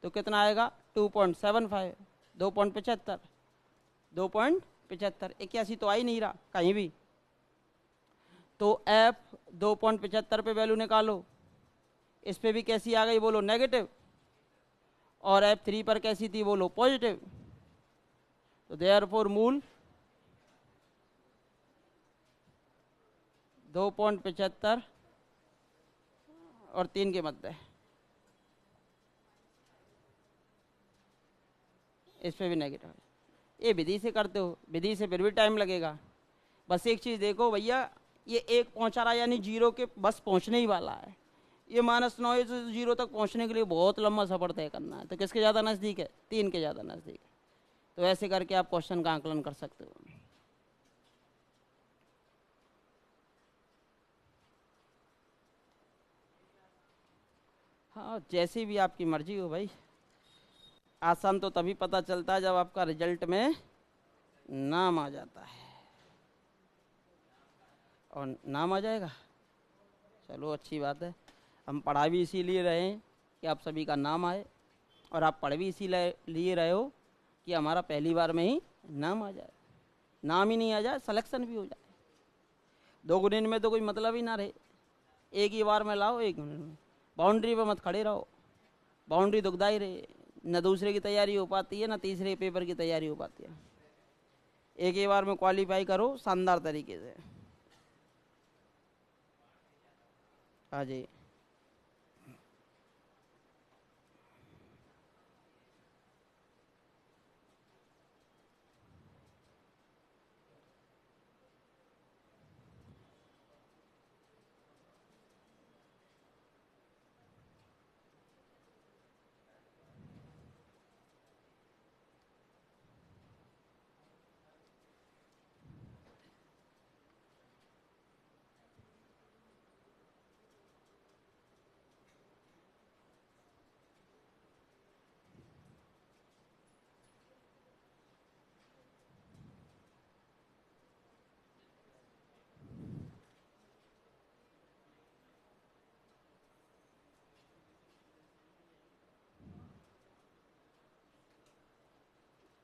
तो कितना आएगा? 2.75, 2.75, 2.75। 81 तो आ ही नहीं रहा कहीं भी, तो f 2.75 पे वैल्यू निकालो। इस पे भी कैसी आ गई बोलो? नेगेटिव। और f3 पर कैसी थी बोलो? पॉजिटिव। तो देयरफॉर मूल 2.75 और 3 के मध्य है। इस पे भी नेगेटिव है। ये विधि से करते हो, विधि से फिर भी टाइम लगेगा। बस एक चीज़ देखो भैया, ये 1 पहुंचा रहा है यानी 0 के बस पहुंचने ही वाला है। ये -9 से 0 तक पहुंचने के लिए बहुत लंबा सफर तय करना है, तो किसके ज़्यादा नज़दीक है? 3 के ज़्यादा नज़दीक है। तो ऐसे करके आप क्वेश्चन का आकलन कर सकते हो। हाँ जैसी भी आपकी मर्जी हो भाई। आसान तो तभी पता चलता है जब आपका रिजल्ट में नाम आ जाता है, और नाम आ जाएगा चलो अच्छी बात है। हम पढ़ा भी इसीलिए रहे हैं कि आप सभी का नाम आए, और आप पढ़ भी इसीलिए रहे हो कि हमारा पहली बार में ही नाम आ जाए। नाम ही नहीं आ जाए, सिलेक्शन भी हो जाए। 2 गुणन में तो कोई मतलब ही ना रहे, एक ही बार में लाओ, एक गुणन में। बाउंड्री पर मत खड़े रहो, बाउंड्री दुखदाई रही, न दूसरे की तैयारी हो पाती है, न तीसरे पेपर की तैयारी हो पाती है। एक ही बार में क्वालिफाई करो शानदार तरीके से। हाँ जी।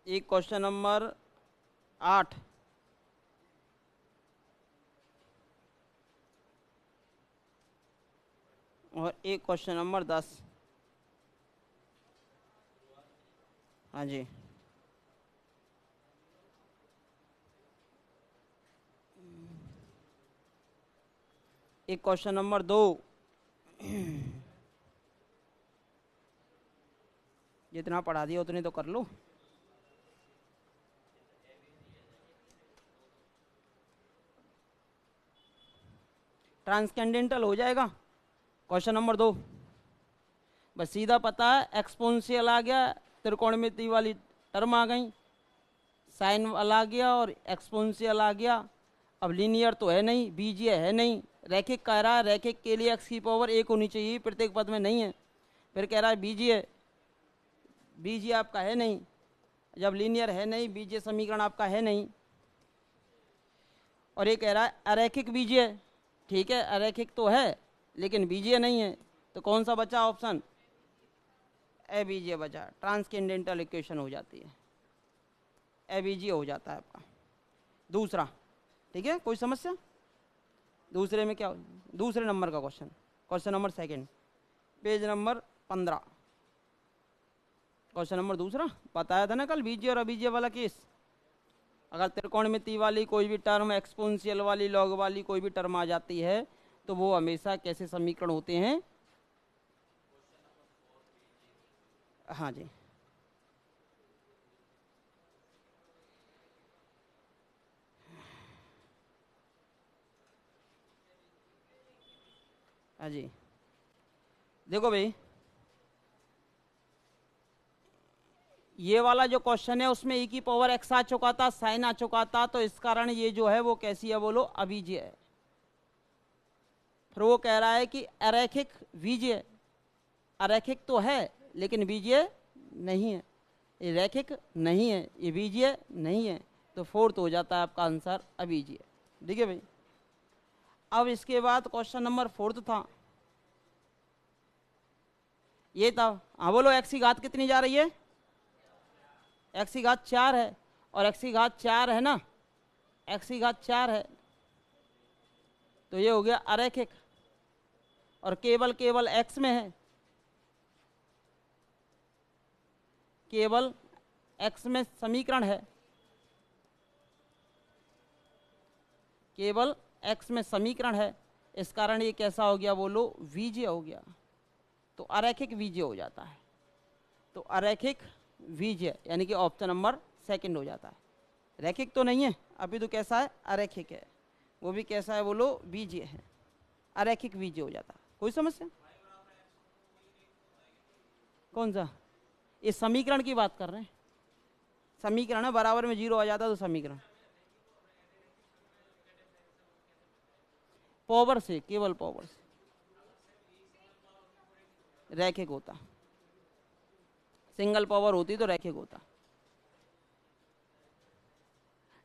एक क्वेश्चन नंबर 8, और एक क्वेश्चन नंबर 10। हाँ जी। एक क्वेश्चन नंबर 2। जितना पढ़ा दिया उतने तो कर लो। ट्रांसकेंडेंटल हो जाएगा क्वेश्चन नंबर 2। बस सीधा पता है, एक्सपोनेंशियल आ गया, त्रिकोणमिति वाली टर्म आ गई, साइन वाला आ गया और एक्सपोनेंशियल आ गया। अब लीनियर तो है नहीं, बीजीय है नहीं, रैखिक कह रहा है, रैखिक के लिए x की पावर 1 होनी चाहिए, प्रत्येक पद में नहीं है। फिर कह रहा है बीजीय, बीजीय आपका है नहीं। जब लीनियर है नहीं, बीजीय समीकरण आपका है नहीं। और ये कह रहा है अरैखिक बीजीय। ठीक है, अरैखिक तो है लेकिन बीजीय नहीं है, तो कौन सा बचा ऑप्शन? अबीजीय बचा। ट्रांसकेंडेंटल इक्वेशन हो जाती है, अबीजीय हो जाता है आपका दूसरा। ठीक है, कोई समस्या? दूसरे में क्या, दूसरे नंबर का question, question number 2, page number 15। Question number दूसरा बताया था ना कल, बीजीय और अबीजीय वाला केस। अगर त्रिकोणमिति वाली कोई भी टर्म, एक्सपोनेंशियल वाली, लॉग वाली कोई भी टर्म आ जाती है तो वो हमेशा कैसे समीकरण होते हैं? हाँ जी। हाँ जी, देखो भाई, ये वाला जो क्वेश्चन है उसमें e की पावर x आ चुका था, साइन आ चुका था, तो इस कारण ये जो है वो कैसी है बोलो? अबीजीय है। फिर वो कह रहा है कि अरैखिक बीजीय, अरैखिक तो है लेकिन बीजीय नहीं है, ये रैखिक नहीं है, ये बीजीय नहीं है, तो 4th हो जाता है आपका आंसर अबीजीय। ठीक है भाई। अब इसके बाद क्वेश्चन नंबर 4 था, ये था। हाँ बोलो, x की घात कितनी जा रही है? x की घात 4 है, और x की घात 4 है ना, x की घात 4 है, तो ये हो गया अरैखिक, और केवल केवल x में है, केवल x में समीकरण है, केवल x में समीकरण है, इस कारण ये कैसा हो गया बोलो? बीजीय हो गया, तो अरैखिक बीजीय हो जाता है। तो अरैखिक बीजीय यानी कि ऑप्शन नंबर 2 हो जाता है। रैखिक तो नहीं है अभी, तो कैसा है? अरैखिक है। वो भी कैसा है बोलो? बीजीय है, अरैखिक बीजीय हो जाता है। कोई समस्या? कौन सा? ये समीकरण की बात कर रहे हैं, समीकरण है, बराबर में 0 आ जाता तो समीकरण। पावर से, केवल पावर से रैखिक होता, सिंगल पावर होती तो रैखिक होता।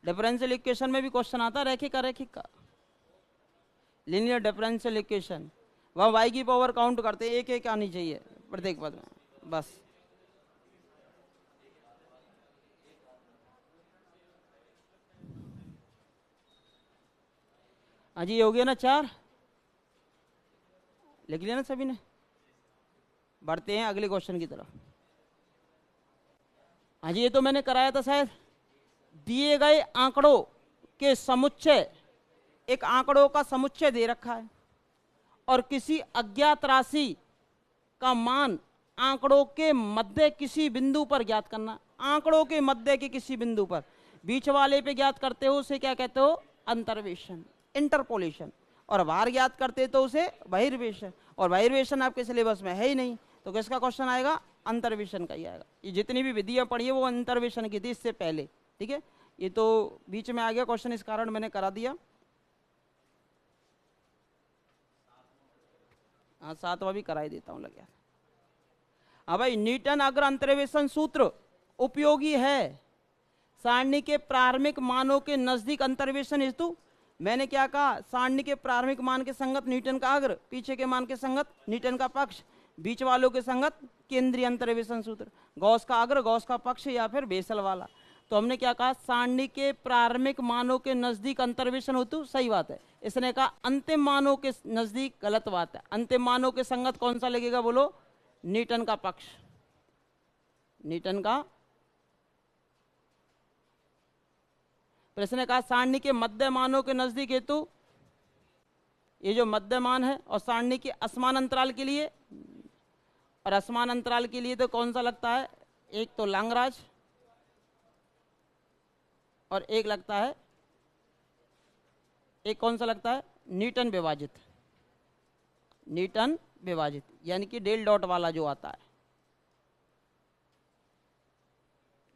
डिफरेंशियल इक्वेशन में भी क्वेश्चन आता है रैखिक अरैखिक का, लीनियर डिफरेंशियल इक्वेशन, वहाँ y की पावर काउंट करते हैं, एक एक आनी चाहिए प्रत्येक पद में, बस। हाँ जी, ये हो गया ना 4, लिख लिया ना सभी ने? बढ़ते हैं अगले क्वेश्चन की तरफ। हाँ जी, ये तो मैंने कराया था शायद। दिए गए आंकड़ों के समुच्चय, एक आंकड़ों का समुच्चय दे रखा है और किसी अज्ञात राशि का मान आंकड़ों के मध्य किसी बिंदु पर ज्ञात करना। आंकड़ों के मध्य के किसी बिंदु पर, बीच वाले पे ज्ञात करते हो उसे क्या कहते हो? अंतर्वेशन, इंटरपोलेशन। और बाहर ज्ञात करते तो उसे बहिर्वेशन। और बहिर्वेशन आपके सिलेबस में है ही नहीं, तो किसका क्वेश्चन आएगा? अंतर्वेशन का ही आएगा। ये जितनी भी विधियां पढ़ी है वो अंतर्वेशन की थी इससे पहले, ठीक है। ये तो बीच में आ गया क्वेश्चन, इस कारण मैंने करा दिया। हाँ, 7वां भी करा ही देता हूँ, लग गया। हाँ भाई, न्यूटन अग्र अंतर्वेशन सूत्र उपयोगी है सारणी के प्रारंभिक मानों के नजदीक अंतर्वेशन हेतु। मैंने क्या कहा? सारणी के प्रारंभिक मान के संगत न्यूटन का अग्र, पीछे के मान के संगत न्यूटन का पक्ष, बीच वालों के संगत केंद्रीय अंतर्वेशन सूत्र। गॉस का अग्र, गॉस का पक्ष या फिर बेसल वाला। तो हमने क्या कहा? सारणी के प्रारंभिक मानों के नजदीक अंतर्वेशन हेतु, सही बात है। इसने कहा अंतिम मानों के नजदीक, गलत बात है। अंतिम मानों के संगत कौन सा लगेगा बोलो? न्यूटन का पक्ष, न्यूटन का। प्रश्न ने कहा सारणी के मध्य मानों के नजदीक हेतु, ये जो मध्य मान है, और सारणी के असमान अंतराल के लिए, और असमान अंतराल के लिए तो कौन सा लगता है? एक तो लांगराज और एक लगता है, एक कौन सा लगता है? न्यूटन विभाजित, न्यूटन विभाजित, यानी कि डेल डॉट वाला जो आता है,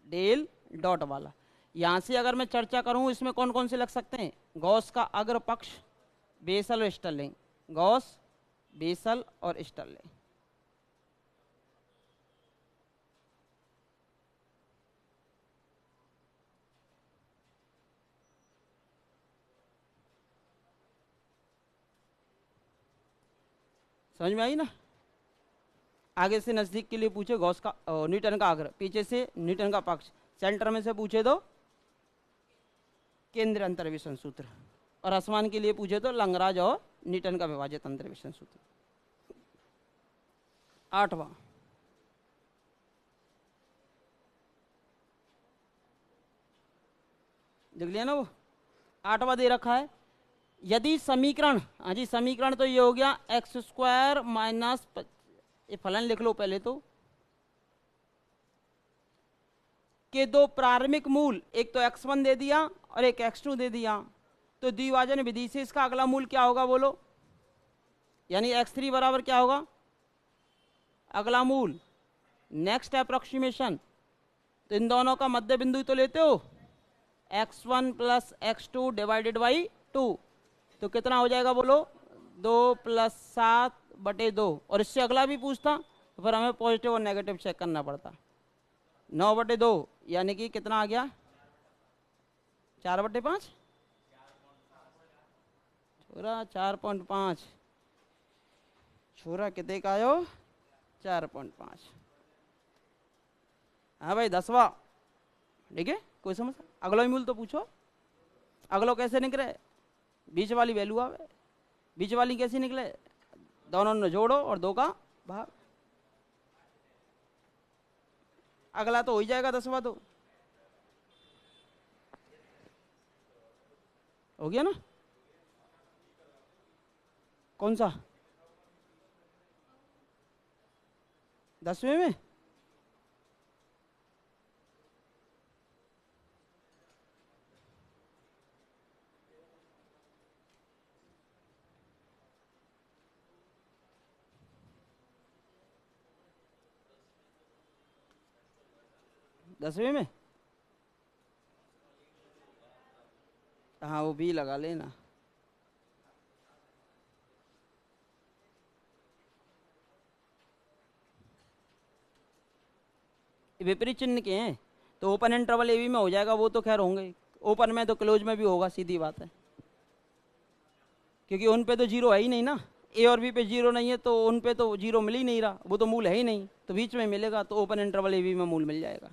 डेल डॉट वाला। यहां से अगर मैं चर्चा करूं इसमें कौन कौन से लग सकते हैं? गॉस का अग्र पक्ष, बेसल और स्टर्लिंग। गॉस, बेसल और स्टर्लिंग। समझ में आई ना? आगे से नजदीक के लिए पूछे गॉस का, न्यूटन का अग्र, पीछे से न्यूटन का पक्ष, सेंटर में से पूछे तो केंद्र अंतर्वेशन सूत्र, और आसमान के लिए पूछे तो लंगराज और न्यूटन का विभाजित अंतर्वेशन सूत्र। 8वां, देख लिया ना वो? 8वां दे रखा है, यदि समीकरण, हाँ जी समीकरण तो ये हो गया एक्स स्क्वायर माइनस, ये फलन लिख लो पहले तो, के दो प्रारंभिक मूल, एक तो x1 दे दिया और एक x2 दे दिया, तो द्विभाजन विधि से इसका अगला मूल क्या होगा बोलो? यानी x3 बराबर क्या होगा? अगला मूल, नेक्स्ट अप्रोक्सीमेशन। तो इन दोनों का मध्य बिंदु तो लेते हो, x1 plus x2 divided by 2, तो कितना हो जाएगा बोलो? 2 + 7/2। और इससे अगला भी पूछता तो फिर हमें पॉजिटिव और नेगेटिव चेक करना पड़ता। 9/2 यानी कि कितना आ गया? 4/5, छोरा 4.5, छोरा कितने का आयो? 4.5। हाँ भाई 10वां, ठीक है, कोई समस्या? अगला मूल तो पूछो। अगलो कैसे निकले? बीच वाली वैल्यू आवे। बीच वाली कैसी निकले? दोनों ने जोड़ो और 2 का भाग। अगला तो हो ही जाएगा 10वां, तो हो गया ना? कौन सा? 10वें में? दसवें में? हाँ वो भी लगा लेना। विपरीत चिन्ह के हैं तो ओपन इंटरवल ए बी में हो जाएगा, वो तो खैर होंगे। ओपन में तो क्लोज में भी होगा, सीधी बात है, क्योंकि उन पे तो जीरो है ही नहीं ना। ए और बी पे जीरो नहीं है तो उन पे तो जीरो मिल ही नहीं रहा, वो तो मूल है ही नहीं, तो बीच में मिलेगा, तो ओपन इंटरवल ए बी में मूल मिल जाएगा।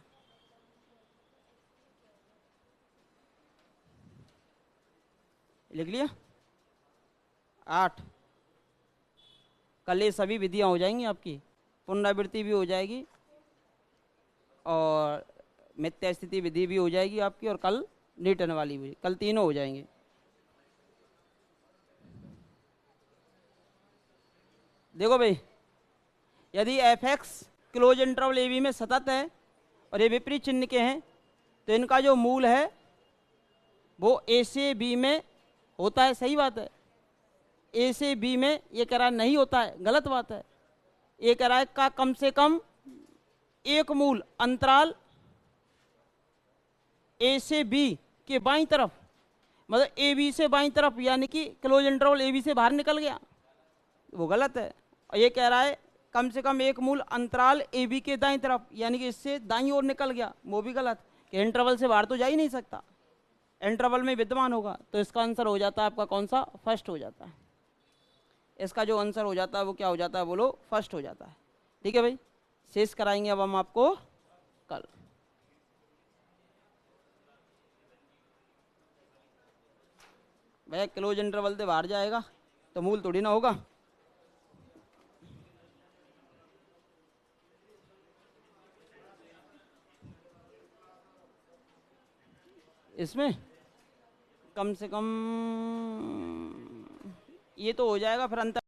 लिख लिया? 8। कल ये सभी विधियां हो जाएंगी आपकी, पुनरावृत्ति भी हो जाएगी और मिथ्या स्थिति विधि भी हो जाएगी आपकी, और कल न्यूटन वाली भी, कल तीनों हो जाएंगे। देखो भाई, यदि f x close interval a b में सतत है और ये विपरीत चिन्ह के हैं, तो इनका जो मूल है वो ए से बी में होता है, सही बात है। ए से बी में ये कह रहा है नहीं होता है, गलत बात है। ये कह रहा है का कम से कम एक मूल अंतराल ए से बी के बाईं तरफ, मतलब ए बी से बाईं तरफ, यानी कि क्लोज इंटरवल ए बी से बाहर निकल गया, वो गलत है। और ये कह रहा है कम से कम एक मूल अंतराल ए बी के दाईं तरफ, यानी कि इससे दाईं ओर निकल गया, वो भी गलत, कि इंटरवल से बाहर तो जा ही नहीं सकता, इंटरवल में विद्यमान होगा। तो इसका आंसर हो जाता है आपका कौन सा? फर्स्ट हो जाता है। इसका जो आंसर हो जाता है वो क्या हो जाता है बोलो? फर्स्ट हो जाता है। ठीक है भाई, शेष कराएंगे अब हम आपको कल। भैया क्लोज इंटरवल से बाहर जाएगा तो मूल थोड़ी ना होगा। इसमें कम से कम ये तो हो जाएगा, फिर अंतर